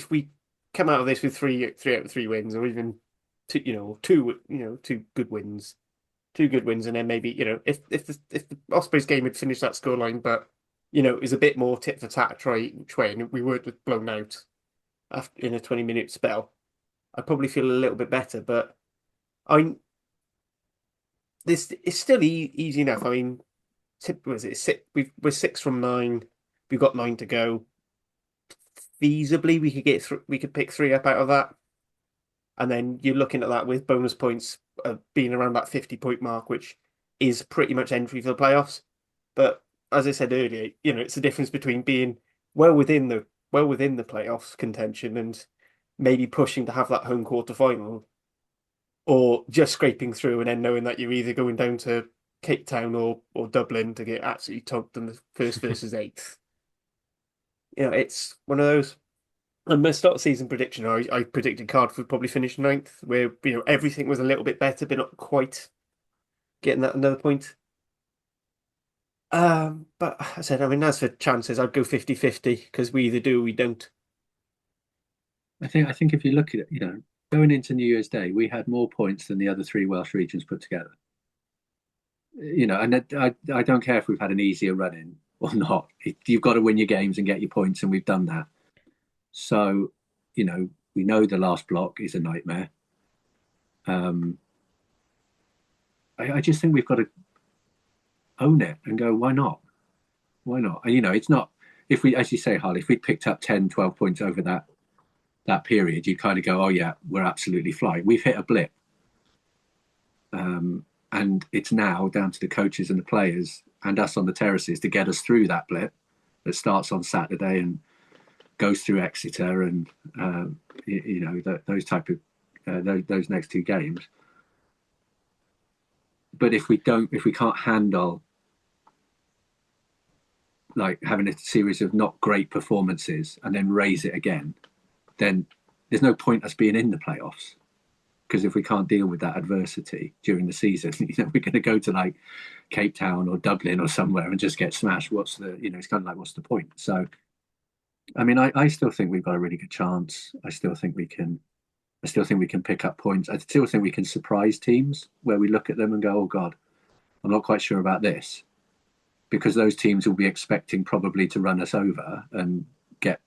we come out of this with three out of 3 wins, or even two good wins, and then maybe, if the Ospreys game had finished that scoreline, but it was a bit more tit for tat, try each way, and we weren't blown out after in a 20-minute spell, I'd probably feel a little bit better. But I this it's still easy enough. I mean, was it six? We're 6 from 9. We've got 9 to go. Feasibly, we could get through. We could pick 3 up out of that, and then you're looking at that with bonus points being around that 50-point mark, which is pretty much entry for the playoffs. But as I said earlier, it's the difference between being well within the playoffs contention and maybe pushing to have that home quarter final, or just scraping through and then knowing that you're either going down to Cape Town or Dublin to get absolutely tonked in the first versus 8th. It's one of those. And my start season prediction, I predicted Cardiff would probably finish 9th, where everything was a little bit better, but not quite getting that another point. But I said, I mean, as for chances, I'd go 50-50, because we either do or we don't. I think if you look at it, going into New Year's Day, we had more points than the other 3 Welsh regions put together. And I don't care if we've had an easier run in or not. You've got to win your games and get your points, and we've done that. So, we know the last block is a nightmare. I just think we've got to own it and go, why not? Why not? And, it's not, if we, as you say, Harley, if we picked up 10, 12 points over that period, you kind of go, oh yeah, we're absolutely flying. We've hit a blip. And it's now down to the coaches and the players and us on the terraces to get us through that blip that starts on Saturday and goes through Exeter and those type of those next two games. But if we can't handle like having a series of not great performances and then raise it again, then there's no point us being in the playoffs. Because if we can't deal with that adversity during the season, we're going to go to like Cape Town or Dublin or somewhere and just get smashed. It's kind of like, what's the point? So, I mean, I still think we've got a really good chance. I still think we can pick up points. I still think we can surprise teams where we look at them and go, oh God, I'm not quite sure about this. Because those teams will be expecting probably to run us over and get,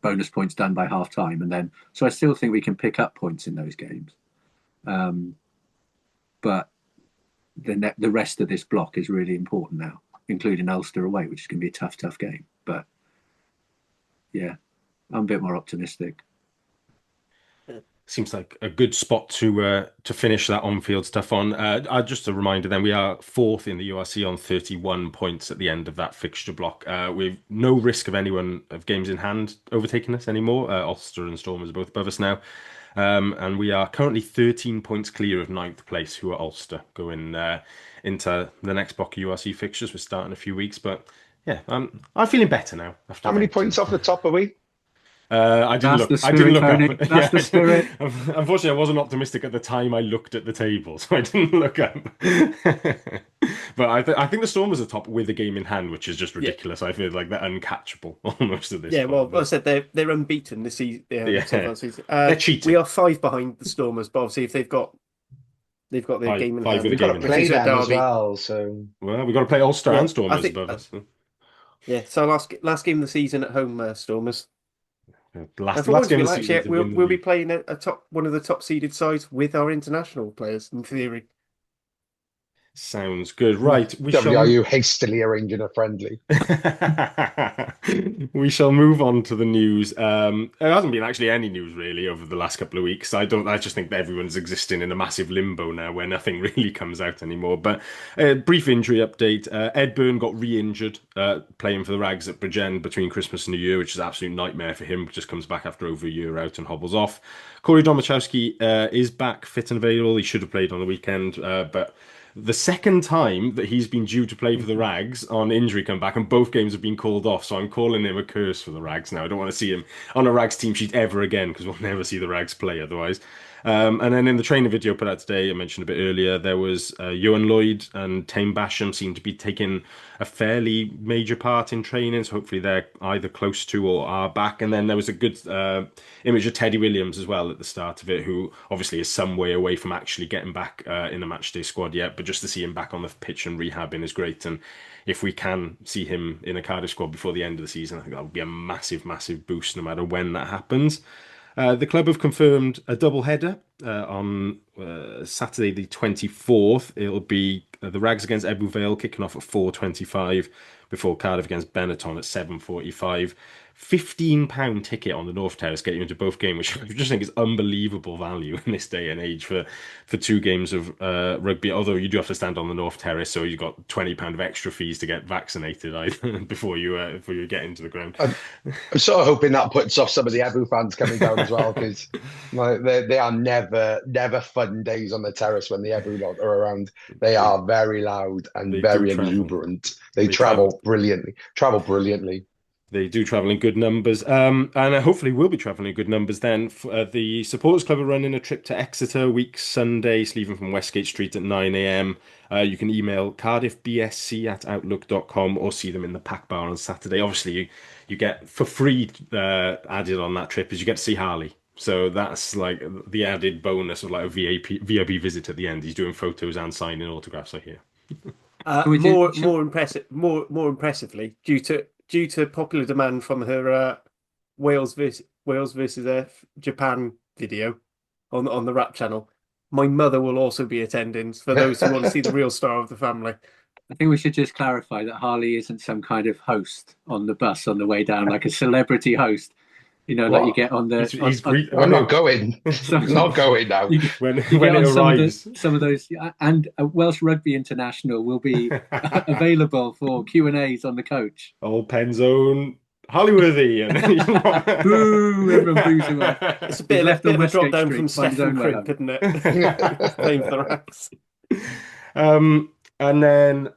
bonus points done by half time. And then, so I still think we can pick up points in those games. But the rest of this block is really important now, including Ulster away, which is going to be a tough game. But yeah, I'm a bit more optimistic. Seems like a good spot to finish that on-field stuff on. Just a reminder then, we are fourth in the URC on 31 points at the end of that fixture block. We've no risk of anyone of games in hand overtaking us anymore. Ulster and Stormers are both above us now. And we are currently 13 points clear of ninth place, who are Ulster, going into the next block of URC fixtures. We're starting in a few weeks, but yeah, I'm feeling better now. How many points off the top are we? I didn't look. That's I didn't look Tony. up. That's the spirit. Unfortunately, I wasn't optimistic at the time I looked at the table, so I didn't look up. But I think the Stormers are top with a game in hand, which is just ridiculous. I feel like they're uncatchable almost at this point. Well, like I said, they're unbeaten this season. Season. They're cheating. We are 5 behind the Stormers, but obviously if they've got their game in hand, we've got to play them as well. So we've got to play Ulster and Stormers above us. Yeah, so last game of the season at home, Stormers. Last game of the season. We'll be playing one of the top seeded sides with our international players in theory. Sounds good. Right. WRU hastily arranging a friendly. We shall move on to the news. There hasn't been actually any news really over the last couple of weeks. I just think that everyone's existing in a massive limbo now where nothing really comes out anymore. But brief injury update. Ed Byrne got re-injured playing for the Rags at Bridgend between Christmas and New Year, which is an absolute nightmare for him. Just comes back after over a year out and hobbles off. Corey Domachowski is back fit and available. He should have played on the weekend, but the second time that he's been due to play for the Rags on injury comeback, and both games have been called off. So I'm calling him a curse for the Rags now. I don't want to see him on a Rags team sheet ever again because we'll never see the Rags play otherwise. And then in the training video put out today, I mentioned a bit earlier, there was Ewan Lloyd and Tame Basham seem to be taking a fairly major part in training. So hopefully they're either close to or are back. And then there was a good image of Teddy Williams as well at the start of it, who obviously is some way away from actually getting back in the matchday squad yet. But just to see him back on the pitch and rehabbing is great. And if we can see him in a Cardiff squad before the end of the season, I think that would be a massive, massive boost no matter when that happens. The club have confirmed a double header on Saturday the 24th. It'll be the Rags against Ebbw Vale kicking off at 4:25 before Cardiff against Benetton at 7:45. £15 ticket on the North Terrace get you into both games, which I just think is unbelievable value in this day and age for 2 games of rugby. Although you do have to stand on the North Terrace, so you've got £20 of extra fees to get vaccinated before you get into the ground. I'm sort of hoping that puts off some of the Ebbw fans coming down as well, because they are never fun days on the terrace when the Ebbw lot are around. They are very loud and very exuberant. They travel brilliantly. They do travel in good numbers, and hopefully we'll be travelling in good numbers then. The Supporters Club are running a trip to Exeter week Sunday, leaving from Westgate Street at 9 a.m. You can email cardiffbsc@outlook.com or see them in the Pack Bar on Saturday. Obviously, you get for free added on that trip is you get to see Harley. So that's like the added bonus of like a VIP visit at the end. He's doing photos and signing autographs, I hear. More impressively, due to popular demand from her Wales versus Japan video on the Rap channel, my mother will also be attending for those who want to see the real star of the family. I think we should just clarify that Harley isn't some kind of host on the bus on the way down, like a celebrity host. You know, like you What? get on the I'm not going. some, Not going now. you, when you when get it on arrives. some of those, and Welsh Rugby International will be available for Q&As on the coach. Old Penzone, Hollyworthy, and Boo! Everyone boos him off. It's a He's left bit on of a drop Westgate down Street from to find his Stefan own way Crink, home. isn't it? Playing for the Rags. And then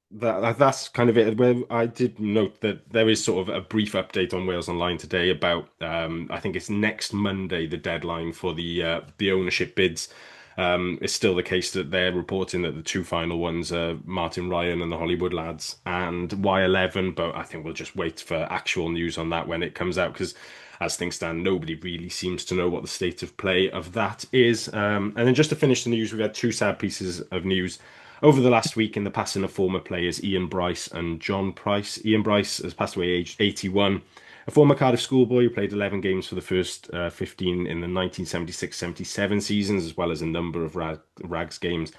that's kind of it. Where I did note that there is sort of a brief update on Wales Online today about I think it's next Monday the deadline for the ownership bids. It's still the case that they're reporting that the two final ones are Martin Ryan and the Hollywood lads and Y11, but I think we'll just wait for actual news on that when it comes out because as things stand, nobody really seems to know what the state of play of that is. And then just to finish the news, we've had two sad pieces of news over the last week in the passing of former players Ian Bryce and John Price. Ian Bryce has passed away aged 81. A former Cardiff schoolboy who played 11 games for the first 15 in the 1976-77 seasons, as well as a number of Rags games.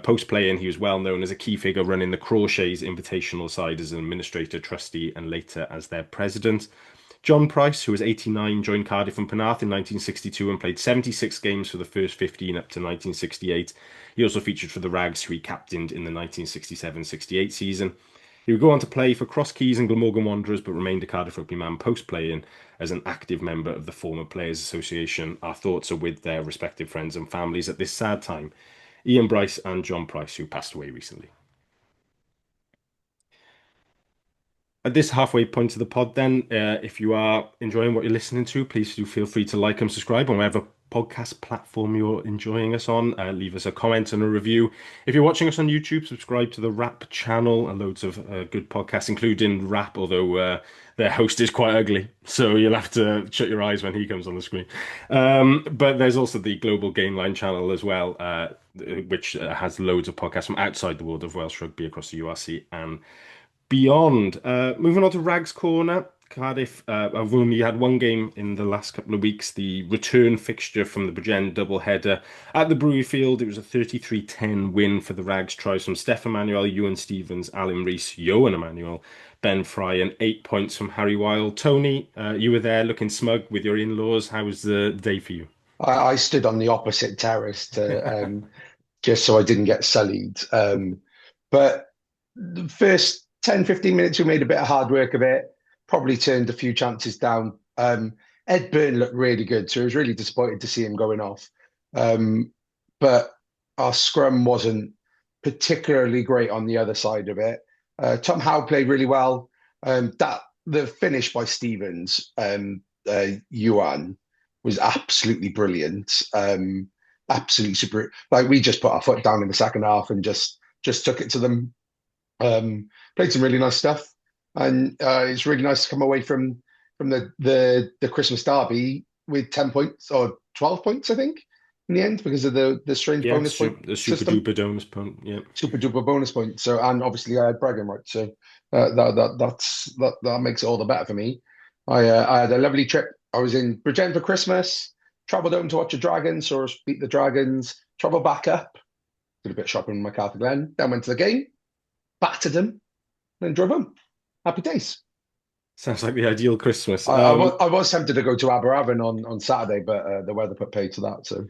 Post-playing, he was well known as a key figure running the Crawshays Invitational side as an administrator, trustee, and later as their president. John Price, who was 89, joined Cardiff and Penarth in 1962 and played 76 games for the first 15 up to 1968. He also featured for the Rags, who he captained in the 1967-68 season. He would go on to play for Cross Keys and Glamorgan Wanderers, but remained a Cardiff Rugby man post-playing as an active member of the Former Players Association. Our thoughts are with their respective friends and families at this sad time. Ian Bryce and John Price, who passed away recently. At this halfway point of the pod, then, if you are enjoying what you're listening to, please do feel free to like and subscribe on whatever podcast platform you're enjoying us on. Leave us a comment and a review. If you're watching us on YouTube, subscribe to the Rap channel and loads of good podcasts, including Rap, although their host is quite ugly, so you'll have to shut your eyes when he comes on the screen. But there's also the Global Game Line channel as well, which has loads of podcasts from outside the world of Welsh rugby across the URC and beyond. Moving on to Rags Corner. Cardiff have only had one game in the last couple of weeks. The return fixture from the Bridgend doubleheader at the Brewery Field. It was a 33-10 win for the Rags. Tries from Steph Emmanuel, Ewan Stevens, Alan Rees, Johan Emmanuel, Ben Fry, and 8 points from Harry Wild. Tony, you were there looking smug with your in-laws. How was the day for you? I stood on the opposite terrace to just so I didn't get sullied. But the first 10, 15 minutes, we made a bit of hard work of it, probably turned a few chances down. Ed Byrne looked really good, so I was really disappointed to see him going off. But our scrum wasn't particularly great on the other side of it. Tom Howe played really well. The finish by Stevens, Yuan, was absolutely brilliant. Absolutely super. Like we just put our foot down in the second half and just took it to them. Played some really nice stuff, and it's really nice to come away from the Christmas derby with 10 points or 12 points, I think, in the end because of the strange bonus point the super system. duper bonus point. Yeah, Super duper bonus point. So, and obviously I had bragging rights, so that makes it all the better for me. I had a lovely trip. I was in Bridgend for Christmas. Travelled home to watch the Dragons, saw us beat the Dragons. Travelled back up, did a bit of shopping in MacArthur Glen. Then went to the game, battered them, then drove home. Happy days. sounds like the ideal Christmas. I was tempted to go to Aberavon on Saturday, but the weather put paid to that. So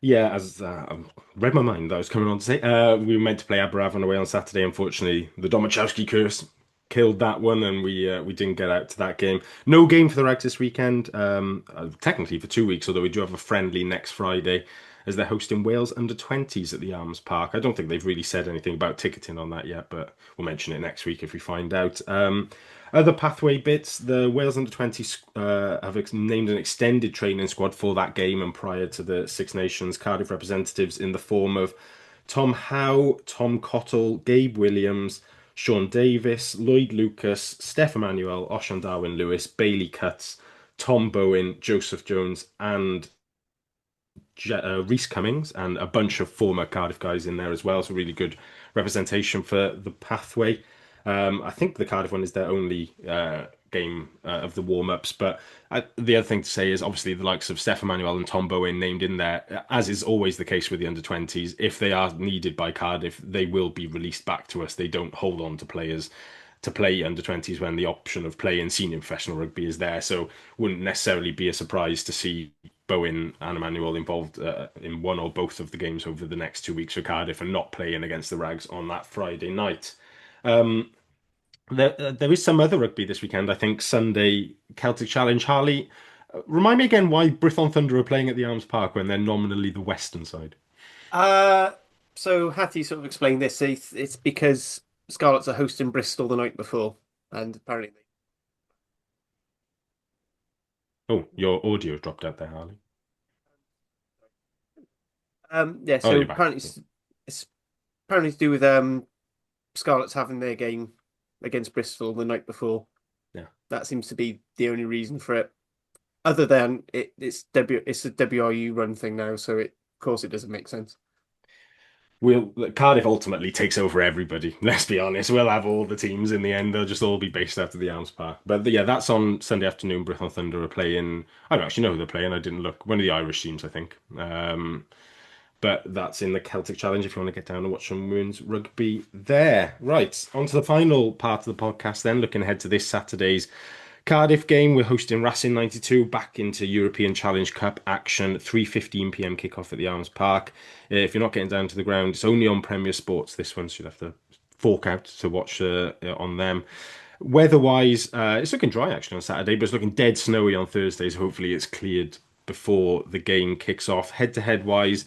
Yeah, as I read my mind, I was coming on to say we were meant to play Aberavon away on Saturday. Unfortunately, the Domachowski curse killed that one, and we didn't get out to that game. No game for the Rags this weekend. Technically for 2 weeks, although we do have a friendly next Friday as they're hosting Wales under-20s at the Arms Park. I don't think they've really said anything about ticketing on that yet, but we'll mention it next week if we find out. Other pathway bits, the Wales under-20s have named an extended training squad for that game and prior to the Six Nations Cardiff representatives in the form of Tom Howe, Tom Cottle, Gabe Williams, Sean Davis, Lloyd Lucas, Steph Emmanuel, Oshan Darwin Lewis, Bailey Cutts, Tom Bowen, Joseph Jones, and Reese Cummings, and a bunch of former Cardiff guys in there as well. So really good representation for the pathway. I think the Cardiff one is their only game of the warm-ups, but the other thing to say is obviously the likes of Steph Emmanuel and Tom Bowen named in there, as is always the case with the under-20s. If they are needed by Cardiff, they will be released back to us. They don't hold on to players to play under 20s when the option of playing senior professional rugby is there. So wouldn't necessarily be a surprise to see Bowen and Emmanuel involved in one or both of the games over the next 2 weeks for Cardiff and not playing against the Rags on that Friday night. There is some other rugby this weekend. I think Sunday, Celtic Challenge. Harley, remind me again why Brython Thunder are playing at the Arms Park when they're nominally the western side. Uh, so Hattie sort of explained this. It's because Scarlets are hosting Bristol the night before, and apparently, Oh, your audio dropped out there, Harley. yeah. Oh, So you're back. apparently, it's apparently to do with Scarlets having their game against Bristol the night before. Yeah. That seems to be the only reason for it. Other than it's a WRU run thing now, so of course it doesn't make sense. Cardiff ultimately takes over everybody. Let's be honest. We'll have all the teams in the end. They'll just all be based out of the Arms Park. But yeah, that's on Sunday afternoon. Brython Thunder are playing. I don't actually know who they're playing. I didn't look. One of the Irish teams, I think. But that's in the Celtic Challenge if you want to get down and watch some women's rugby there. Right, on to the final part of the podcast then, looking ahead to this Saturday's Cardiff game. We're hosting Racing 92 back into European Challenge Cup action, 3:15 p.m. kickoff at the Arms Park. If you're not getting down to the ground, it's only on Premier Sports this one, so you'll have to fork out to watch on them. Weather-wise, it's looking dry actually on Saturday, but it's looking dead snowy on Thursday, so hopefully it's cleared before the game kicks off. Head-to-head wise,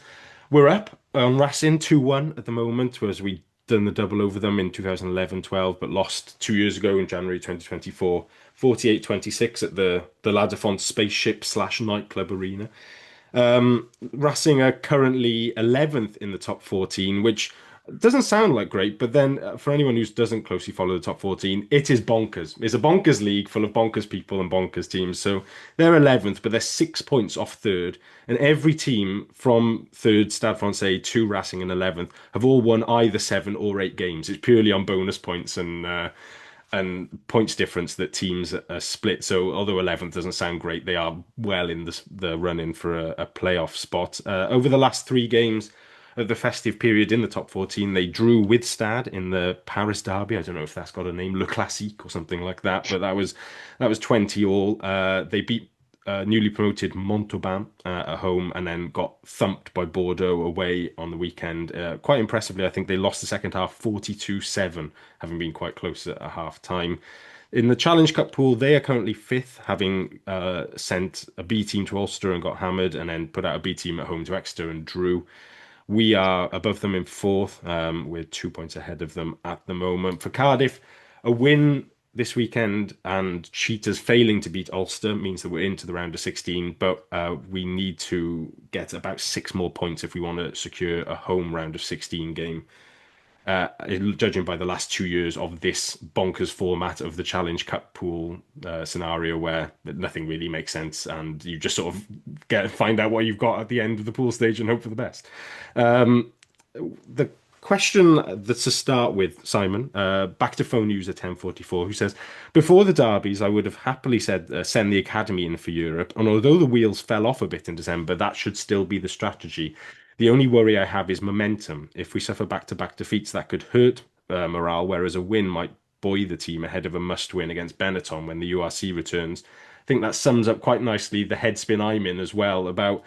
we're up on Racing 2-1 at the moment, whereas we done the double over them in 2011-12, but lost 2 years ago in January 2024, 48-26 at the La Défense Spaceship / Nightclub Arena. Racing are currently 11th in the top 14, which doesn't sound like great, but then for anyone who doesn't closely follow the top 14, it is bonkers. It's a bonkers league full of bonkers people and bonkers teams. So they're 11th, but they're 6 points off third. And every team from third, Stade Francais, to Racing and 11th have all won either 7 or 8 games. It's purely on bonus points and points difference that teams are split. So although 11th doesn't sound great, they are well in the run-in for a playoff spot. Over the last 3 games of the festive period in the top 14, they drew with Stade in the Paris derby. I don't know if that's got a name, Le Classique or something like that, but that was 20 all. They beat newly promoted Montauban at home and then got thumped by Bordeaux away on the weekend. Quite impressively, I think they lost the second half 42-7, having been quite close at a half time. In the Challenge Cup pool, they are currently 5th, having sent a B team to Ulster and got hammered, and then put out a B team at home to Exeter and drew. We are above them in 4th. We're 2 points ahead of them at the moment. For Cardiff, a win this weekend and Cheetahs failing to beat Ulster means that we're into the round of 16, but we need to get about 6 more points if we want to secure a home round of 16 game. Judging by the last 2 years of this bonkers format of the Challenge Cup pool scenario where nothing really makes sense and you just sort of find out what you've got at the end of the pool stage and hope for the best. The question that's to start with, Simon, back to phone user 1044, who says, before the derbies, I would have happily said send the academy in for Europe. And although the wheels fell off a bit in December, that should still be the strategy. The only worry I have is momentum. If we suffer back-to-back defeats, that could hurt morale, whereas a win might buoy the team ahead of a must-win against Benetton when the URC returns. I think that sums up quite nicely the headspin I'm in as well about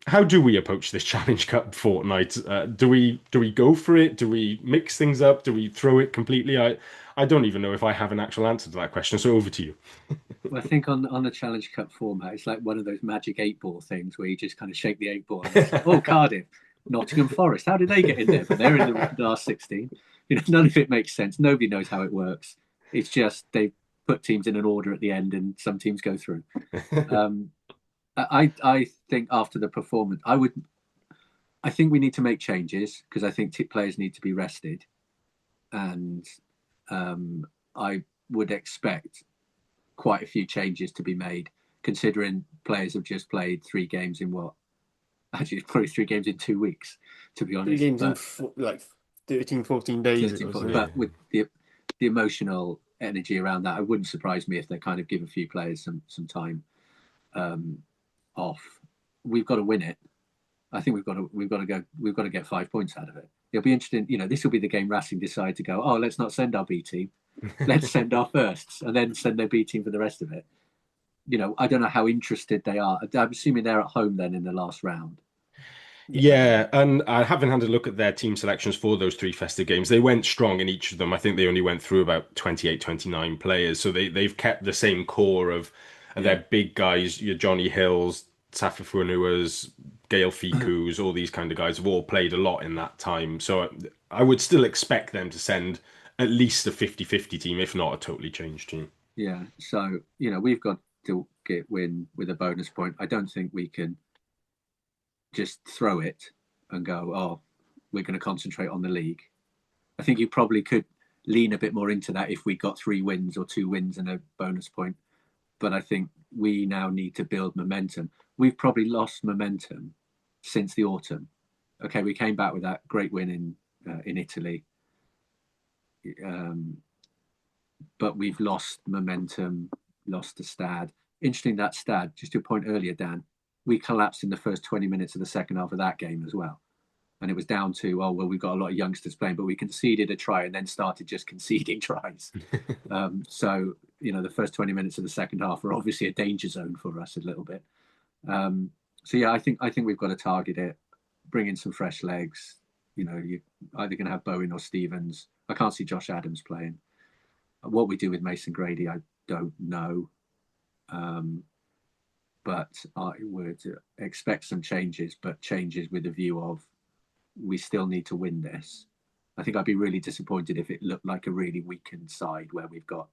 how do we approach this Challenge Cup fortnight? Do we go for it? Do we mix things up? Do we throw it completely? I don't even know if I have an actual answer to that question. So over to you. Well, I think on the Challenge Cup format, it's like one of those magic 8-ball things where you just kind of shake the 8-ball and it's like, oh, Cardiff, Nottingham Forest, how did they get in there? But they're in the last 16. None of it makes sense. Nobody knows how it works. It's just they put teams in an order at the end and some teams go through. I think after the performance, I think we need to make changes because I think players need to be rested. And I would expect quite a few changes to be made, considering players have just played 3 games in actually probably 3 games in 2 weeks, to be honest. 3 games in like 13, 14 days. 13, 14, but with the emotional energy around that, it wouldn't surprise me if they kind of give a few players some time off. We've got to win it. I think we've got to get 5 points out of it. It'll be interesting. This will be the game Racing decide to go, oh, let's not send our B team. Let's send our firsts and then send their B team for the rest of it. I don't know how interested they are. I'm assuming they're at home then in the last round. Yeah, and I haven't had a look at their team selections for those three festive games. They went strong in each of them. I think they only went through about 28, 29 players. So they've kept the same core of Yeah. their big guys, your Johnny Hills, Safa Fuanuas, Gail Ficus, all these kind of guys have all played a lot in that time. So I would still expect them to send at least a 50-50 team, if not a totally changed team. Yeah. So, we've got to win with a bonus point. I don't think we can just throw it and go, oh, we're going to concentrate on the league. I think you probably could lean a bit more into that if we got 3 wins or 2 wins and a bonus point. But I think we now need to build momentum. We've probably lost momentum since the autumn. Okay, we came back with that great win in Italy, but we've lost momentum, lost the Stad. Interesting, that Stad, just your point earlier, Dan, we collapsed in the first 20 minutes of the second half of that game as well. And it was down to, oh, well, we've got a lot of youngsters playing, but we conceded a try and then started just conceding tries. So, the first 20 minutes of the second half were obviously a danger zone for us a little bit. So, yeah, I think we've got to target it, bring in some fresh legs. You're either going to have Bowen or Stevens. I can't see Josh Adams playing. What we do with Mason Grady, I don't know. But I would expect some changes, but changes with a view of we still need to win this. I think I'd be really disappointed if it looked like a really weakened side where we've got,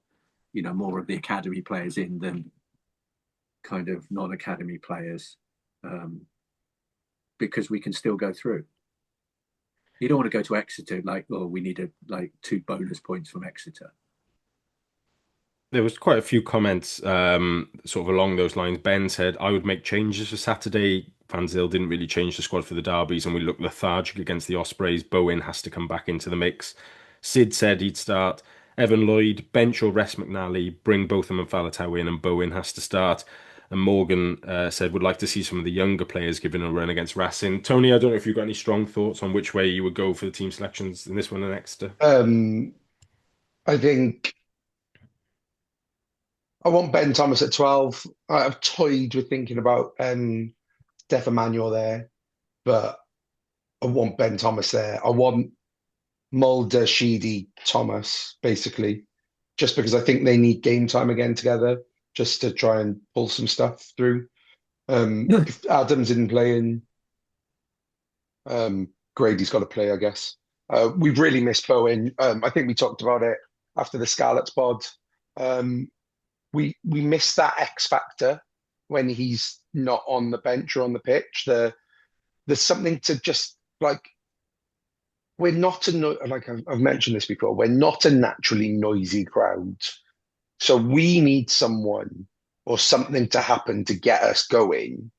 more of the academy players in than kind of non-academy players, because we can still go through. You don't want to go to Exeter like, oh, we need 2 bonus points from Exeter. There was quite a few comments sort of along those lines. Ben said, I would make changes for Saturday. Van Zyl didn't really change the squad for the derbies and we look lethargic against the Ospreys. Bowen has to come back into the mix. Sid said he'd start Evan Lloyd, bench or rest McNally, bring Botham and Faletau in and Bowen has to start. And Morgan said, would like to see some of the younger players given a run against Racing. Tony, I don't know if you've got any strong thoughts on which way you would go for the team selections in this one and Exeter. I think I want Ben Thomas at 12. I've toyed with thinking about Def Emmanuel there, but I want Ben Thomas there. I want Mulder, Sheedy, Thomas, basically, just because I think they need game time again together, just to try and pull some stuff through. If Adams isn't playing, Grady's got to play, I guess. We've really missed Bowen. I think we talked about it after the Scarlets pod. We miss that X factor when he's not on the bench or on the pitch. There's something to just like we're not like I've mentioned this before. We're not a naturally noisy crowd, so we need someone or something to happen to get us going.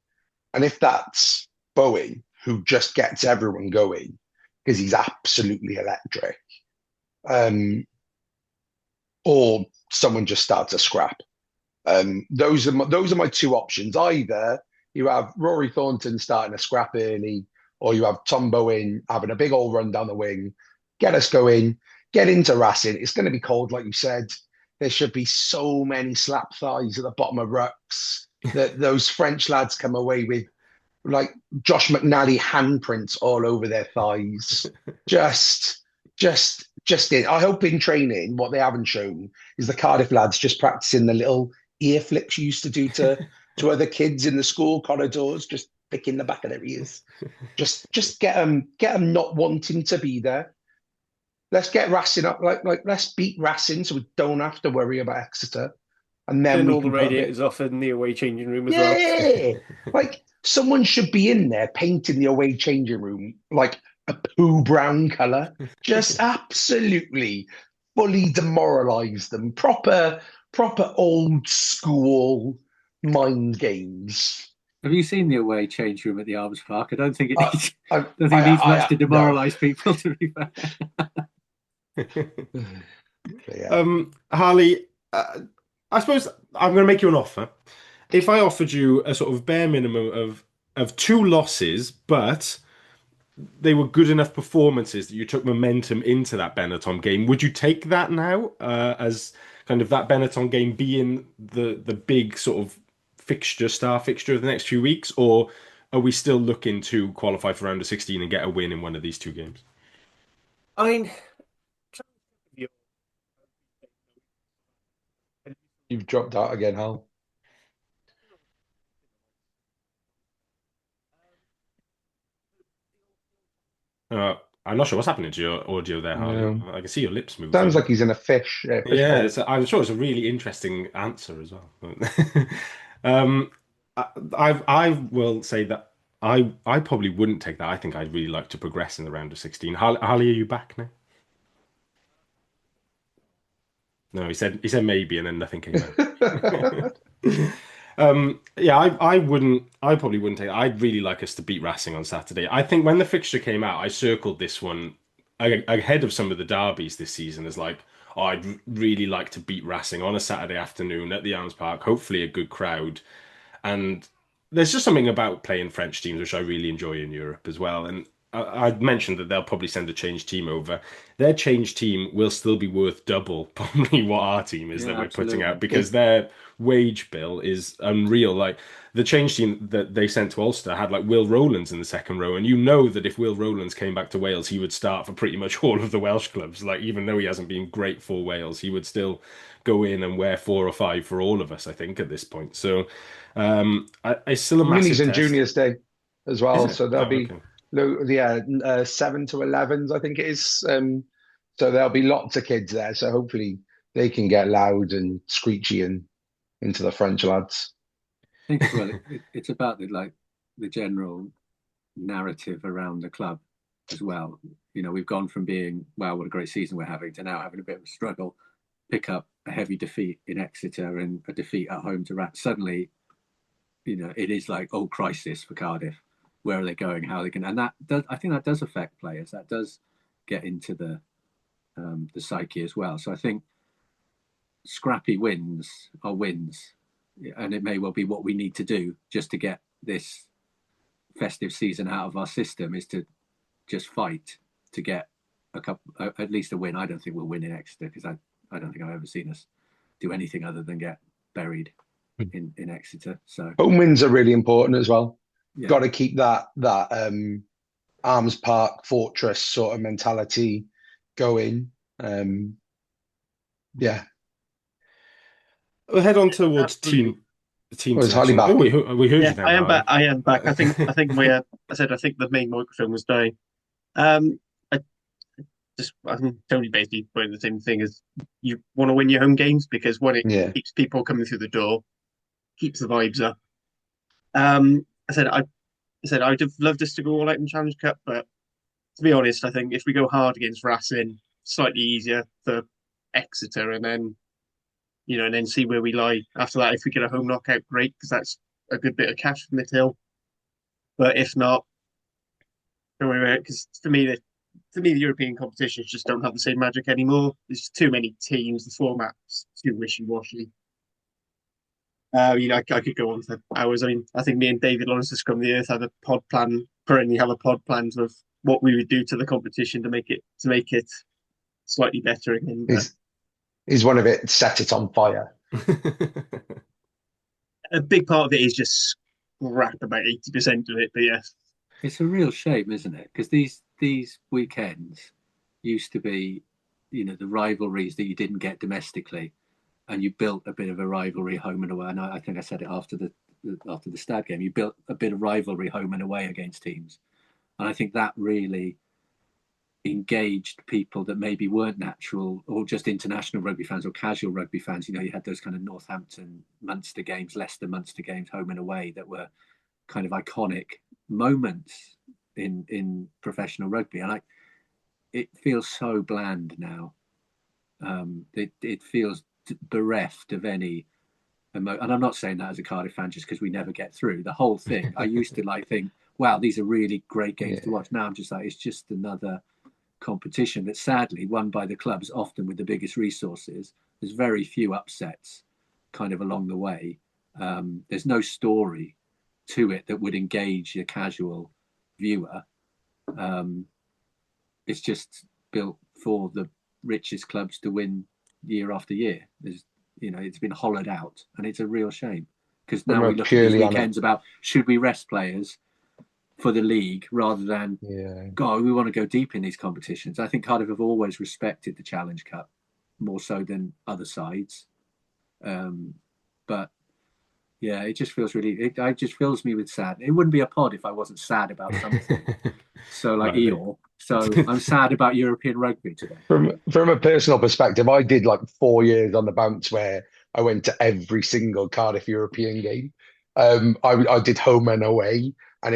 And if that's Bowen, who just gets everyone going because he's absolutely electric, or someone just starts a scrap. Those are my 2 options. Either you have Rory Thornton starting a scrap early, or you have Tom Bowen having a big old run down the wing, get us going, get into Racing. It's going to be cold, like you said. There should be so many slap thighs at the bottom of rucks that those French lads come away with, like Josh McNally handprints all over their thighs. just in. I hope in training, what they haven't shown is the Cardiff lads just practicing the little ear flicks you used to do to other kids in the school corridors, just picking the back of their ears. Just get them not wanting to be there. Let's get Racing up, like let's beat Racing so we don't have to worry about Exeter. And then Turn we all the can put a bit, radiators off in the away changing room as well. yeah, like someone should be in there painting the away changing room like a poo brown color. Just absolutely fully demoralize them. Proper old school mind games. Have you seen the away change room at the Arms Park? I don't think it I, needs. I, I don't think it needs much to no. demoralise people. To be fair. Yeah. Harley, I suppose I'm going to make you an offer. If I offered you a sort of bare minimum of 2 losses, but they were good enough performances that you took momentum into that Benetton game. Would you take that now as kind of that Benetton game being the big sort of star fixture of the next few weeks, or are we still looking to qualify for round of 16 and get a win in one of these two games? I mean, You've dropped out again, Hal. I'm not sure what's happening to your audio there, Harley. No. I can see your lips Sounds moving. like he's in a fish Yeah, bowl. I'm sure it's a really interesting answer as well. um, I will say that I probably wouldn't take that. I think I'd really like to progress in the round of 16. Harley, are you back now? No, he said maybe, and then nothing came out. Yeah, I probably wouldn't take it. I'd really like us to beat Racing on Saturday. I think when the fixture came out, I circled this one ahead of some of the derbies this season as like, oh, really like to beat Racing on a Saturday afternoon at the Arms Park. Hopefully, a good crowd. And there's just something about playing French teams which I really enjoy in Europe as well. And I'd mentioned that they'll probably send a changed team over. Their changed team will still be worth double probably what our team is that Yeah, we're putting out absolutely. because their wage bill is unreal. Like the change team that they sent to Ulster had like Will Rowlands in the second row, and you know that if Will Rowlands came back to Wales, he would start for pretty much all of the Welsh clubs. Like even though he hasn't been great for Wales, he would still go in and wear 4 or 5 for all of us, I think, at this point. So it's still a Unis massive and test. Juniors Day as Is well. it? So there'll Oh, be okay. 7 to 11s, I think it is. So there'll be lots of kids there. So hopefully they can get loud and screechy and into the French lads. I think as well, it's about the general narrative around the club as well. You know, we've gone from being, wow, what a great season we're having, to now having a bit of a struggle, pick up a heavy defeat in Exeter and a defeat at home to Rat. Suddenly, you know, it is like, oh, crisis for Cardiff. Where are they going? How are they going? And that does, I think that does affect players. That does get into the psyche as well. So I think scrappy wins are wins, and it may well be what we need to do just to get this festive season out of our system is to just fight to get a couple, at least a win. I don't think we'll win in Exeter because I don't think I've ever seen us do anything other than get buried in Exeter. So Home wins are really important as well. yeah, Got to keep that Arms Park fortress sort of mentality going. Yeah, We'll head on towards absolutely. team was Harley selection. Oh, back? we heard Yeah, you then, I am back. Harley. I am back. I think I think the main microphone was dying. I I'm totally basically putting the same thing as you want to win your home games because one, it Yeah. keeps people coming through the door, keeps the vibes up. I said I'd have loved us to go all out in Challenge Cup, but to be honest, I think if we go hard against Racing, slightly easier for Exeter, and then and then see where we lie after that. If we get a home knockout, great, because that's a good bit of cash from the till. But if not, don't worry about it, because the European competitions just don't have the same magic anymore. There's too many teams. The format's too wishy-washy. I could go on for hours. I mean, I think me and David Lawrence of Scrum the Earth had a pod plan. Currently, have a pod plan of what we would do to the competition to make it slightly better again. But Is one of it set it on fire? a big part of it is just scrap about 80% of it. But yeah, it's a real shame, isn't it? Because these weekends used to be, you know, the rivalries that you didn't get domestically, and you built a bit of a rivalry home and away. And I think I said it after the Stad game. You built a bit of rivalry home and away against teams, and I think that really engaged people that maybe weren't natural or just international rugby fans or casual rugby fans. You know, you had those kind of Northampton Munster games, Leicester Munster games, home and away, that were kind of iconic moments in professional rugby. And it feels so bland now. It feels bereft of any and I'm not saying that as a Cardiff fan just because we never get through the whole thing. I used to think, wow, these are really great games to watch. Now I'm just like, it's just another competition that's sadly won by the clubs, often with the biggest resources. There's very few upsets kind of along the way. There's no story to it that would engage a casual viewer. It's just built for the richest clubs to win year after year. It's been hollowed out, and it's a real shame because now we look at these weekends about should we rest players for the league rather than God, we want to go deep in these competitions. I think Cardiff have always respected the Challenge Cup more so than other sides, but yeah, it just feels it just fills me with sad. It wouldn't be a pod if I wasn't sad about something. So like Eeyore. So I'm sad about European rugby today. From a personal perspective, I did like 4 years on the bounce where I went to every single Cardiff European game. I did home and away, and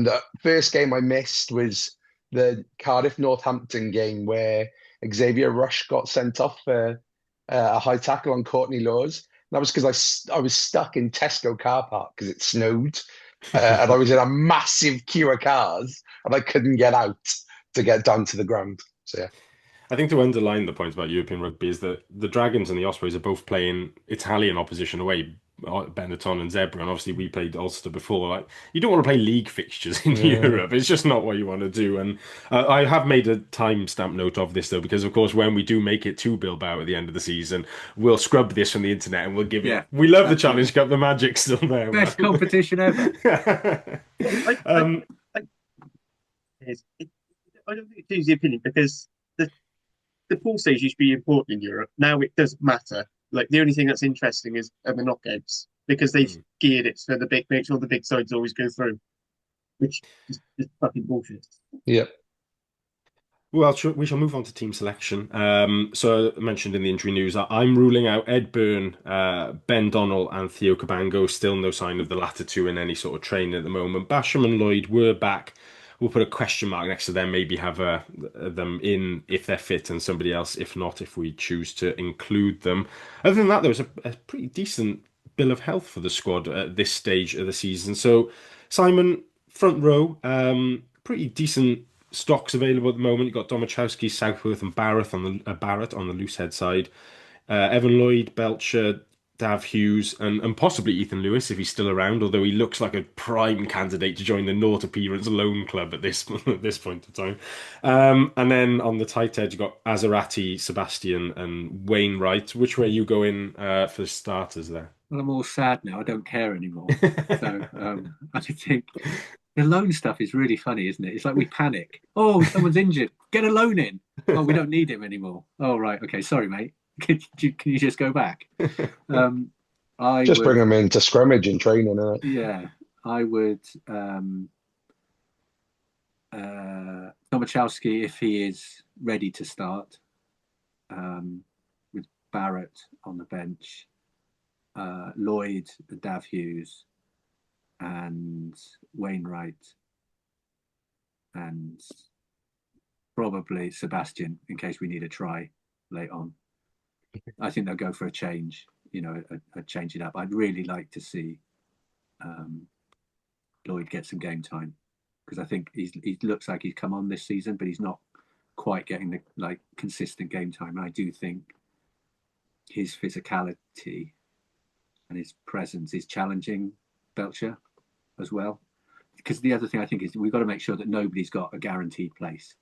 the first game I missed was the Cardiff Northampton game where Xavier Rush got sent off for a high tackle on Courtney Laws. That was because I was stuck in Tesco car park because it snowed, and I was in a massive queue of cars, and I couldn't get out to get down to the ground. So yeah. I think to underline the point about European rugby is that the Dragons and the Ospreys are both playing Italian opposition away, Benetton and Zebra, and obviously we played Ulster before. Like, you don't want to play league fixtures in Europe; it's just not what you want to do. And I have made a timestamp note of this though, because of course when we do make it to Bilbao at the end of the season, we'll scrub this from the internet and we'll give it. We love the Challenge Cup; the magic's still there. Best competition ever. I don't think it's the opinion because the pool stage used to be important in Europe. Now it doesn't matter. Like the only thing that's interesting is the knockouts because they've geared it so make sure the big sides always go through, which is fucking bullshit. Yep. Well, we shall move on to team selection. So I mentioned in the injury news, I'm ruling out Ed Byrne, Ben Donnell and Theo Cabango. Still no sign of the latter two in any sort of training at the moment. Basham and Lloyd were back. We'll put a question mark next to them, maybe have them in if they're fit and somebody else if not, if we choose to include them. Other than that, there was a pretty decent bill of health for the squad at this stage of the season. So, Simon, front row, pretty decent stocks available at the moment. You've got Domachowski, Southworth and Barrett on the loose head side. Evan Lloyd, Belcher, Dav Hughes, and possibly Ethan Lewis if he's still around, although he looks like a prime candidate to join the Naught Appearance Loan Club at this point of time. And then on the tight edge, you've got Azarati, Sebastian, and Wainwright. Which way are you going for starters there? Well, I'm all sad now. I don't care anymore. So I think the loan stuff is really funny, isn't it? It's like we panic. Oh, someone's injured. Get a loan in. Oh, we don't need him anymore. Oh, right. Okay. Sorry, mate. Can you just go back? Bring them into scrimmage and training. Innit? Yeah, I would. Domachowski, if he is ready to start, with Barrett on the bench, Lloyd, Dav Hughes, and Wainwright, and probably Sebastian in case we need a try late on. I think they'll go for a change, a change it up. I'd really like to see Lloyd get some game time because I think he looks like he's come on this season, but he's not quite getting the consistent game time. And I do think his physicality and his presence is challenging Belcher as well. Because the other thing I think is we've got to make sure that nobody's got a guaranteed place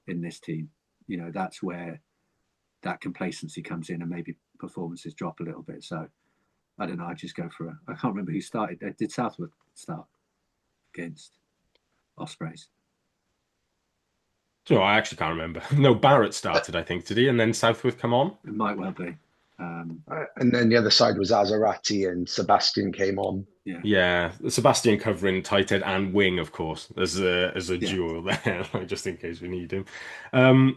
in this team. That's where that complacency comes in and maybe performances drop a little bit. So I don't know. I just go for I can't remember who started. Did Southwood start against Ospreys? So I actually can't remember. No, Barrett started, I think, did he? And then Southworth come on? It might well be. And then the other side was Azarati and Sebastian came on. Yeah, Sebastian covering tight head and wing, of course, as a duo there, just in case we need him.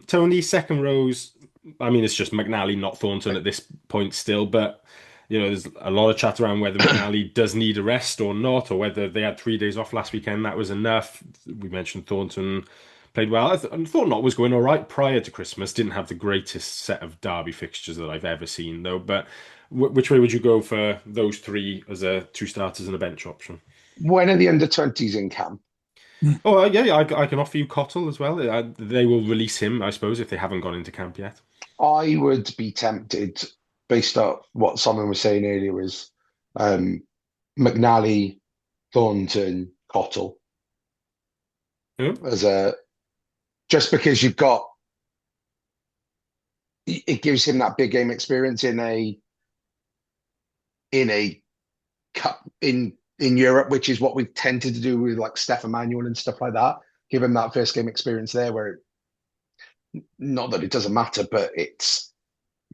Tony, second rows. I mean, it's just McNally, not Thornton at this point still, but there's a lot of chat around whether McNally does need a rest or not, or whether they had 3 days off last weekend. That was enough. We mentioned Thornton played well. I thought Not was going all right prior to Christmas. Didn't have the greatest set of derby fixtures that I've ever seen, though. But which way would you go for those three as two starters and a bench option? When are the under-20s in camp? Oh, yeah, I can offer you Cottle as well. They will release him, I suppose, if they haven't gone into camp yet. I would be tempted, based on what someone was saying earlier, was McNally, Thornton, Cottle as a just because it gives him that big game experience in a cup in Europe, which is what we've tended to do with like Stefan Manuel and stuff like that. Give him that first game experience there, where not that it doesn't matter, but it's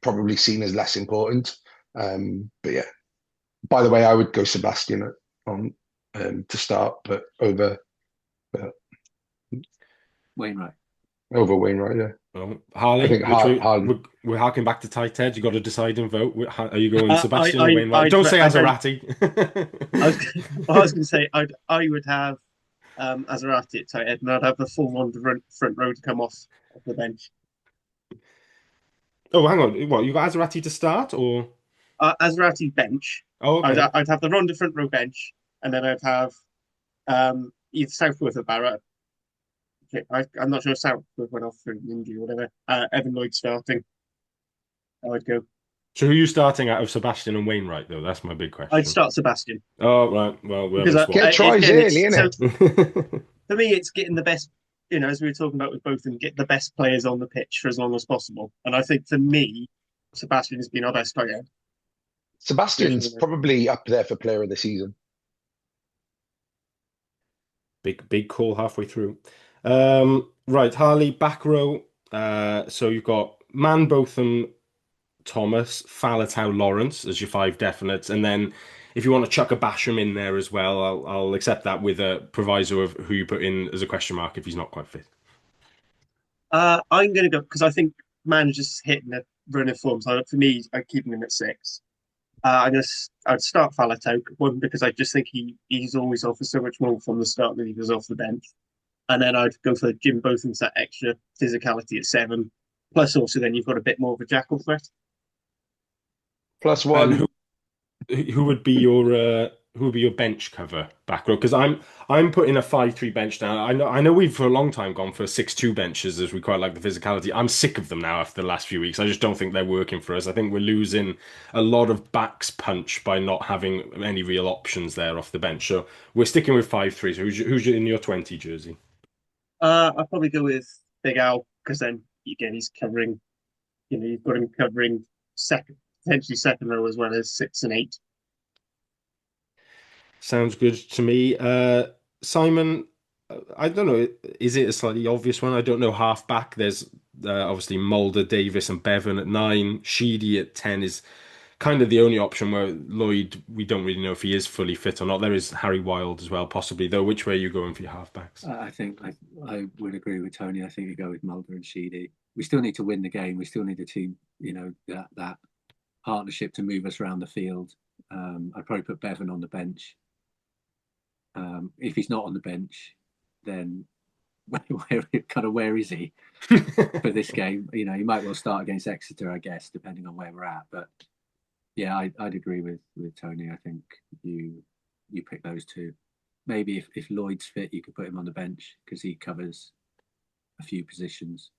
probably seen as less important. But yeah, by the way, I would go Sebastian on to start, but over Wainwright. Wainwright. Yeah, Well, I Harley, think which way Harley. we're harking back to tight head. You got to decide and vote. Are you going I, Sebastian or I, Wainwright? I, Don't say I don't. Azarati. I was, I was going to say I would have Azarati at tight end, and I'd have the full on front row to come off the bench. Oh, hang on. What, you got Azarati to start or? Azarati bench. Oh, okay. I'd have the Ronda front row bench, and then I'd have either Southworth or Barrett. Okay, I'm not sure if Southworth went off for an injury or whatever. Evan Lloyd starting. I would go. So who are you starting out of Sebastian and Wainwright, though? That's my big I'd question. start Sebastian Oh, right. Well, we because haven't swapped. Get tries again, early, it's so innit? for me, it's getting the best. As we were talking about with both of them, get the best players on the pitch for as long as possible. And I think for me, Sebastian has been our best player. Sebastian's probably up there for player of the season. Big call halfway through. Right, Harley, back row. So you've got Man Botham, Thomas, Faletau, Lawrence as your five definites, and then if you want to chuck a Basham in there as well, I'll accept that with a proviso of who you put in as a question mark if he's not quite fit. I'm going to go because I think Man just hitting a run of form. So for me, I'm keeping him at 6. I'd start Faletau, one because I just think he's always offers so much more from the start than he does off the bench. And then I'd go for Jim Botham's that extra physicality at 7. Plus, also then you've got a bit more of a jackal threat. Plus And one. who would be your bench cover back row? Because I'm putting a 5-3 bench now. I know we've for a long time gone for 6-2 benches as we quite like the physicality. I'm sick of them now after the last few weeks. I just don't think they're working for us. I think we're losing a lot of backs punch by not having any real options there off the bench. So we're sticking with 5-3. So who's in your 20 jersey? I'd probably go with Big Al because then again he's covering. You've got him covering potentially second row as well as 6 and 8. Sounds good to me. Simon, I don't know. Is it a slightly obvious one? I don't know. Half back. There's obviously Mulder, Davis, and Bevan at 9. Sheedy at 10 is kind of the only option where Lloyd, we don't really know if he is fully fit or not. There is Harry Wild as well, possibly, though. Which way are you going for your halfbacks? I think I would agree with Tony. I think you go with Mulder and Sheedy. We still need to win the game. We still need a team, that partnership to move us around the field. I'd probably put Bevan on the bench. If he's not on the bench, then where is he for this game? He might well start against Exeter, I guess, depending on where we're at. But yeah, I'd agree with Tony. I think you pick those two. Maybe if Lloyd's fit, you could put him on the bench because he covers a few positions.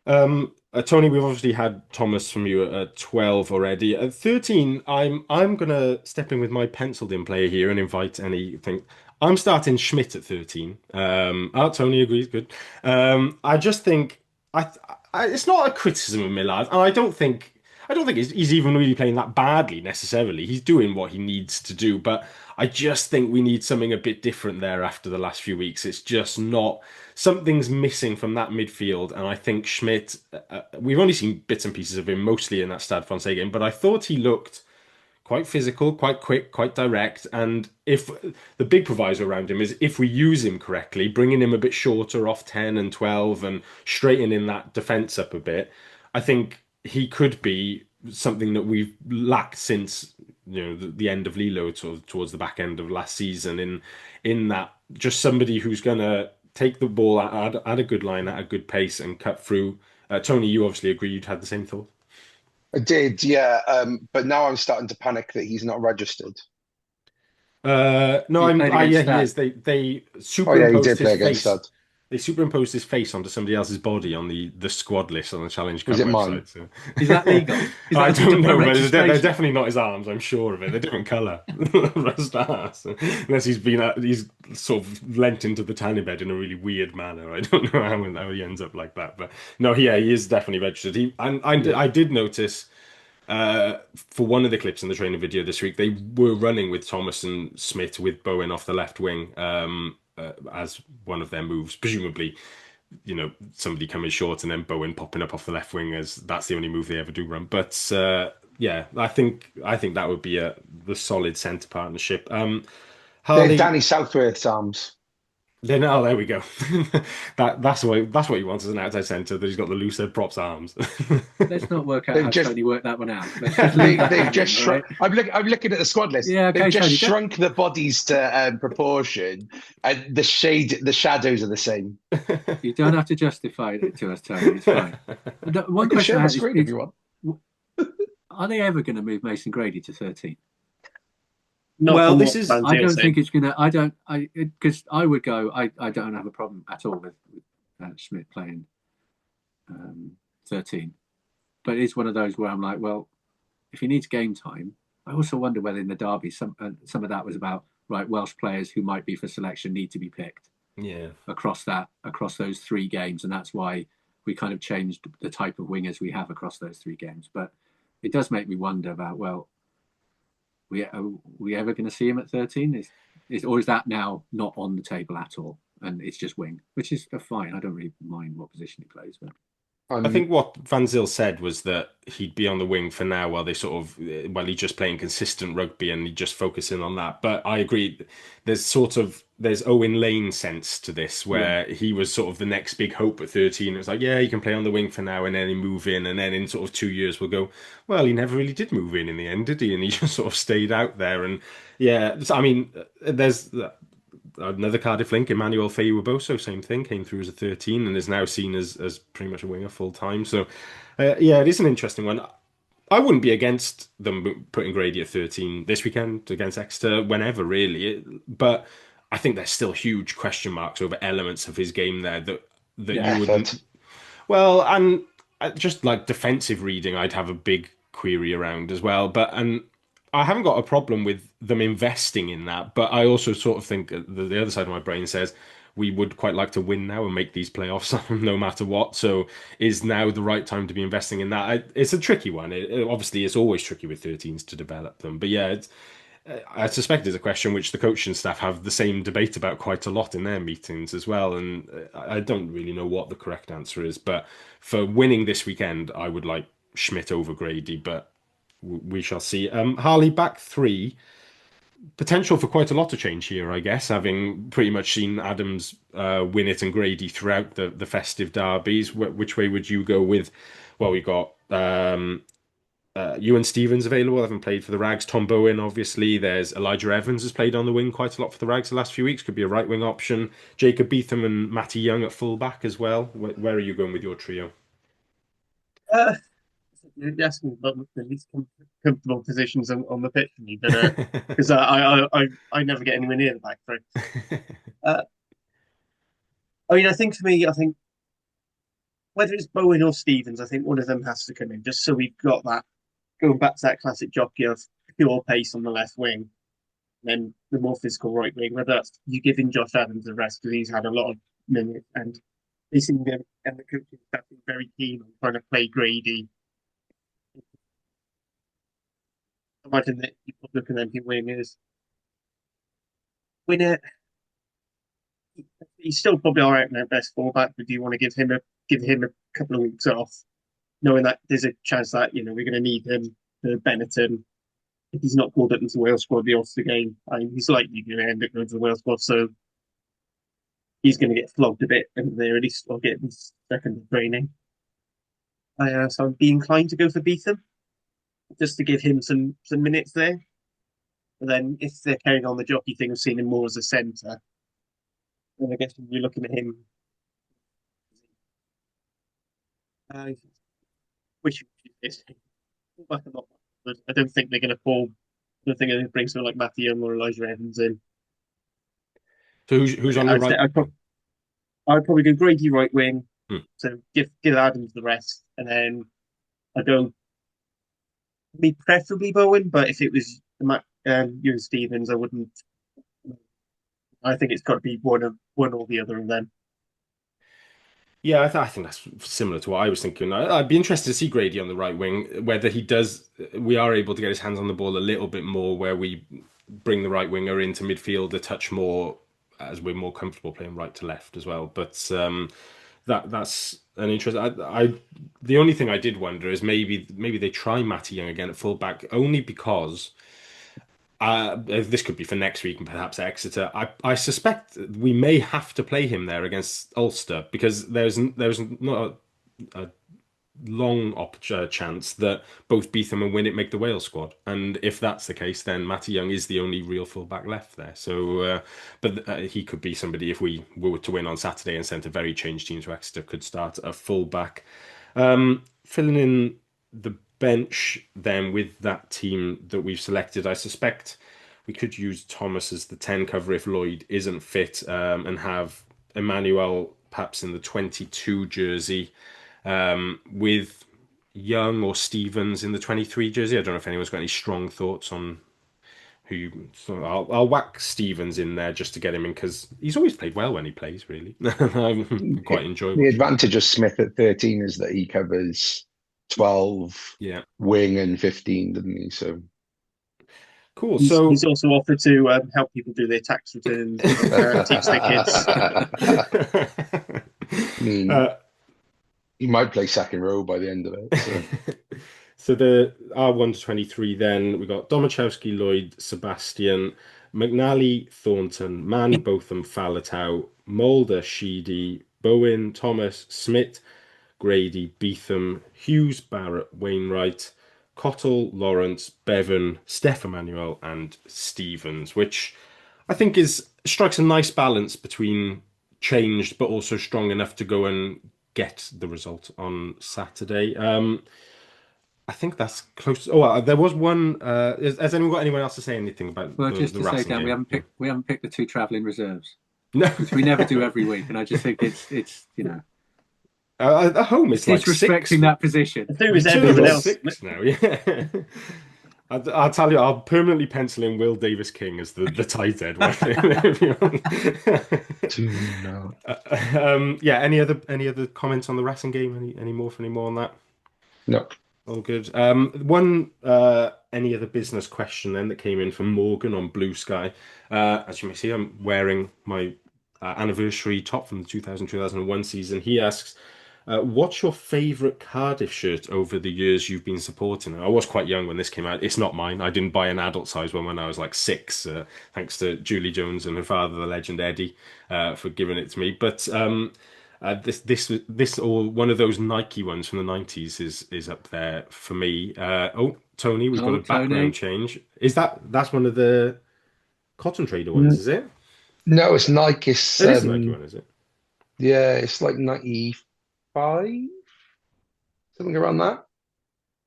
Tony, we've obviously had Thomas from you at 12 already. At 13, I'm gonna step in with my penciled in player here and invite anything. I'm starting Schmidt at 13. Tony agrees, good. I just think it's not a criticism of Millard, and I don't think he's even really playing that badly necessarily. He's doing what he needs to do, but I just think we need something a bit different there after the last few weeks. It's just not something's missing from that midfield, and I think Schmidt. We've only seen bits and pieces of him, mostly in that Stade Francais game, but I thought he looked quite physical, quite quick, quite direct. And if the big proviso around him is if we use him correctly, bringing him a bit shorter off 10 and 12 and straightening that defence up a bit, I think he could be something that we've lacked since the end of Lilo towards the back end of last season. In that, just somebody who's gonna take the ball at a good line, at a good pace, and cut through. Tony, you obviously agree. You'd had the same thought. I did, yeah. But now I'm starting to panic that he's not registered. No, He played against yeah, he Stade. is. They Oh yeah, he superimposed did play his against face. Stud. they superimposed his face onto somebody else's body on the squad list on the Challenge Was Cup it mine? website. So Is that legal? Is I that a don't know, different but they're registration? definitely not his arms. I'm sure of it. They're different colour. Stars. Unless he's sort of lent into the tanning bed in a really weird manner. I don't know how he ends up like that, but no, yeah, he is definitely registered. Yeah. I did notice. For one of the clips in the training video this week, they were running with Thomas and Smith with Bowen off the left wing as one of their moves. Presumably, somebody coming short and then Bowen popping up off the left wing as that's the only move they ever do run. But yeah, I think that would be the solid centre partnership. They're Harley, Danny Southworth's arms. then oh, there we go. That's what he wants as an outside centre. That he's got the loose head props arms. Let's not work out They've how just Tony worked that one out. Let's just leave that they've hanging, just all shrunk. right? I'm looking at the squad list. Yeah, They've okay, just Tony. shrunk the bodies to proportion, and the shadows are the same. You don't have to justify it to us, Tony. It's fine. I One can question share I my had screen if you want. are they ever going to move Mason Grady to 13? Not Well, from this what is Van I Zyl don't said. think it's going to. Because I would go. I don't have a problem at all with Schmidt playing 13. But it's one of those where I'm like, well, if he needs game time, I also wonder whether in the derby some of that was about right Welsh players who might be for selection need to be picked yeah. across those 3 games, and that's why we kind of changed the type of wingers we have across those 3 games. But it does make me wonder about are we ever going to see him at 13? Or is that now not on the table at all, and it's just wing, which is fine. I don't really mind what position he plays, but I Um, think what Van Zyl said was that he'd be on the wing for now while he's just playing consistent rugby and he'd just focus in on that. But I agree, there's Owen Lane sense to this yeah, where he was sort of the next big hope at 13. It was like, yeah, you can play on the wing for now and then he move in and then in sort of 2 years we'll go, well, he never really did move in the end, did he? And he just sort of stayed out there. And yeah, I mean, there's another Cardiff link, Emmanuel Feiweboso, same thing, came through as a 13 and is now seen as pretty much a winger full time. So, yeah, it is an interesting one. I wouldn't be against them putting Grady at 13 this weekend against Exeter, whenever really. But I think there's still huge question marks over elements of his game there that yeah, you wouldn't. effort. Well, and just like defensive reading, I'd have a big query around as well. But and I haven't got a problem with them investing in that. But I also sort of think the other side of my brain says we would quite like to win now and make these playoffs no matter what. So is now the right time to be investing in that? It's a tricky one. Obviously, it's always tricky with 13s to develop them. But yeah, I suspect it's a question which the coaching staff have the same debate about quite a lot in their meetings as well. And I don't really know what the correct answer is. But for winning this weekend, I would like Schmidt over Grady, but we shall see. Harley back three. Potential for quite a lot of change here, I guess, having pretty much seen Adams win it and Grady throughout the festive derbies. Which way would you go with? Well, we got Ewan Stevens available. I haven't played for the Rags. Tom Bowen, obviously. There's Elijah Evans has played on the wing quite a lot for the Rags the last few weeks. Could be a right wing option. Jacob Beetham and Matty Young at full back as well. Where are you going with your trio? Uh, you're asking about the least comfortable positions on the pitch for me, but because I never get anywhere near the back three. Uh, I mean, I think for me, I think whether it's Bowen or Stevens, I think one of them has to come in just so we've got that going back to that classic jockey of pure pace on the left wing, then the more physical right wing. Whether that's you giving Josh Adams the rest because he's had a lot of minutes and they seem to, and the coaching staff is very keen on trying to play Grady. Imagine that you look at them wingers. Winner, he's still probably all right in their best fullback, but do you want to give him a couple of weeks off, knowing that there's a chance that we're going to need him for Benetton if he's not called up into the Wales squad the Ulster game. I mean, he's likely going to end up going to the Wales squad, so he's going to get flogged a bit and they at least will get his second training. So I'd be inclined to go for Beetham just to give him some minutes there. And then if they're carrying on the jockey thing of seeing him more as a centre, then I guess you're looking at him. Uh, which is back a lot, but I don't think they're going to pull. I don't think they're going to bring someone like Matthew Young or Elijah Evans in. So who's on your I'd say right? I'd probably go Grady right wing, Hmm. so give Adams the rest, and then I'd go me preferably Bowen, but if it was you and Stevens, I wouldn't. I think it's got to be one or the other of them. Yeah, I think that's similar to what I was thinking. I'd be interested to see Grady on the right wing, whether we are able to get his hands on the ball a little bit more, where we bring the right winger into midfield a touch more, as we're more comfortable playing right to left as well. But that's an interest. The only thing I did wonder is maybe they try Matty Young again at fullback, only because. This could be for next week and perhaps Exeter. I suspect we may have to play him there against Ulster because there's not a long chance that both Beetham and Winnett make the Wales squad. And if that's the case, then Matty Young is the only real fullback left there. So, but he could be somebody if we were to win on Saturday and sent a very changed team to Exeter could start a fullback. Filling in the bench then with that team that we've selected, I suspect we could use Thomas as the 10 cover if Lloyd isn't fit, and have Emmanuel perhaps in the 22 jersey, with Young or Stevens in the 23 jersey. I don't know if anyone's got any strong thoughts on who. So I'll whack Stevens in there just to get him in because he's always played well when he plays, really. I quite enjoy The watching him. advantage of Smith at 13 is that he covers 12 Yeah. wing and 15, doesn't he? So Cool. He's So also offered to help people do their tax returns and teach their kids. I mean, uh, he might play second row by the end of it. So. So the R1 to 23 then we got Domachowski, Lloyd, Sebastian, McNally, Thornton, Mann, Botham, Faletau, Mulder, Sheedy, Bowen, Thomas, Smith, Grady, Beetham, Hughes, Barrett, Wainwright, Cottle, Lawrence, Bevan, Steph Emmanuel, and Stevens, which I think strikes a nice balance between changed but also strong enough to go and get the result on Saturday. I think that's close. Oh, there was one. Has anyone got anyone else to say anything about Well, just the to say, Racing Dan, game? we haven't picked the two travelling reserves, No, which we never do every week, and I just think it's at home it's like six. disrespecting that position. The thing We is, turn up everyone at else. 6 now. Yeah. I'll tell you, I'll permanently pencil in Will Davis King as the tight end. No. Yeah. Any other comments on the Racing game? Any more on that? No. All good. One any other business question then that came in from Morgan on Blue Sky. As you may see, I'm wearing my anniversary top from the 2000-2001 season. He asks, what's your favourite Cardiff shirt over the years you've been supporting? I was quite young when this came out. It's not mine. I didn't buy an adult size one when I was like 6, thanks to Julie Jones and her father, the legend Eddie, for giving it to me. But this or one of those Nike ones from the 90s is up there for me. Tony, we've got a background Tony. change. That's one of the Cotton Trader ones, is it? No, it's Nike. It is the Nike one, is it? Yeah, it's like 95, something around that.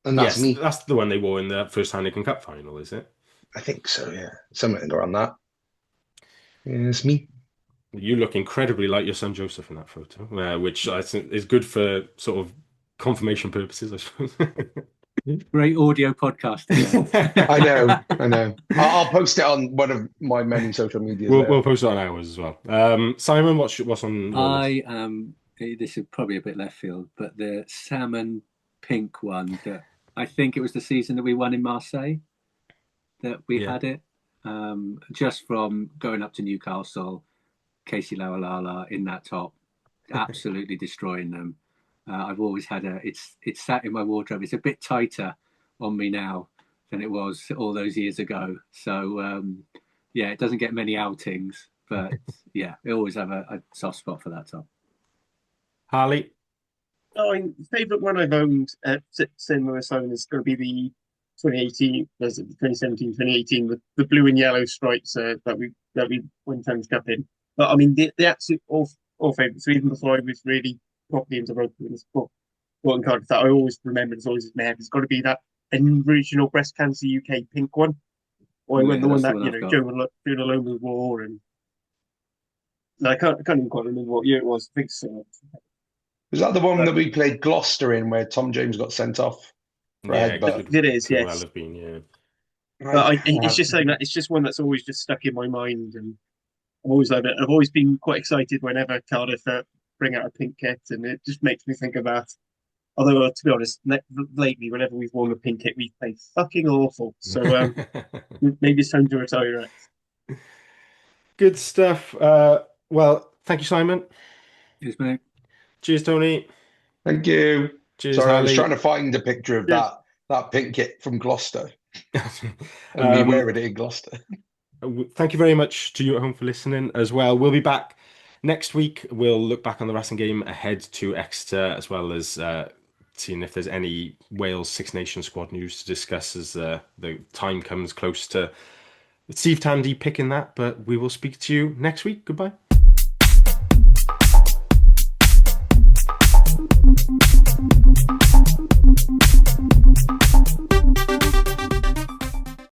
And that's Yes, me. that's the one they wore in the first Heineken Cup final, is it? I think so, yeah. Something around that. Yeah, it's me. You look incredibly like your son Joseph in that photo, which I think is good for sort of confirmation purposes, I suppose. Great audio podcast. I know. I'll post it on one of my many social medias We'll later. post it on ours as well. Simon, what's on your list? I this is probably a bit left field, but the salmon pink one that I think it was the season that we won in Marseille that we Yeah. had it. Just from going up to Newcastle, Casey Lawalala in that top, absolutely destroying them. I've always had it's sat in my wardrobe. It's a bit tighter on me now than it was all those years ago. So yeah, it doesn't get many outings, but yeah, I always have a soft spot for that top. Harley? Favourite one I've owned at similar zone is going to be the 2018, was it 2017, 2018, with the blue and yellow stripes that we won Thames Cup in. But I mean, the absolute all favourites. So even before I was really properly into rugby in sport in Cardiff, that I always remember, it's always in my head. It's got to be that original breast cancer UK pink one, or Yeah, the one that's the that one I've got. Joe Loma wore, and No, I can't even quite remember what year it was. I think so. Was that the one that But we played Gloucester in, where Tom James got sent off for a Yeah, it headbutt? it is, could well yes. have been, yeah. But Right. it's just something that it's just one that's always just stuck in my mind, and I've always loved it. I've always been quite excited whenever Cardiff bring out a pink kit, and it just makes me think of that. Although, to be honest, lately, whenever we've worn a pink kit, we've played fucking awful. So maybe it's time to retire it. Good stuff. Well, thank you, Simon. Cheers, mate. Cheers, Tony. Thank you. Cheers, Sorry, I was trying Harley. to find a picture of Cheers. that pink kit from Gloucester and me Um, wearing it in Gloucester. Thank you very much to you at home for listening as well. We'll be back next week. We'll look back on the Racing game ahead to Exeter, as well as seeing if there's any Wales Six Nations squad news to discuss as the time comes close to Steve Tandy picking that. But we will speak to you next week. Goodbye.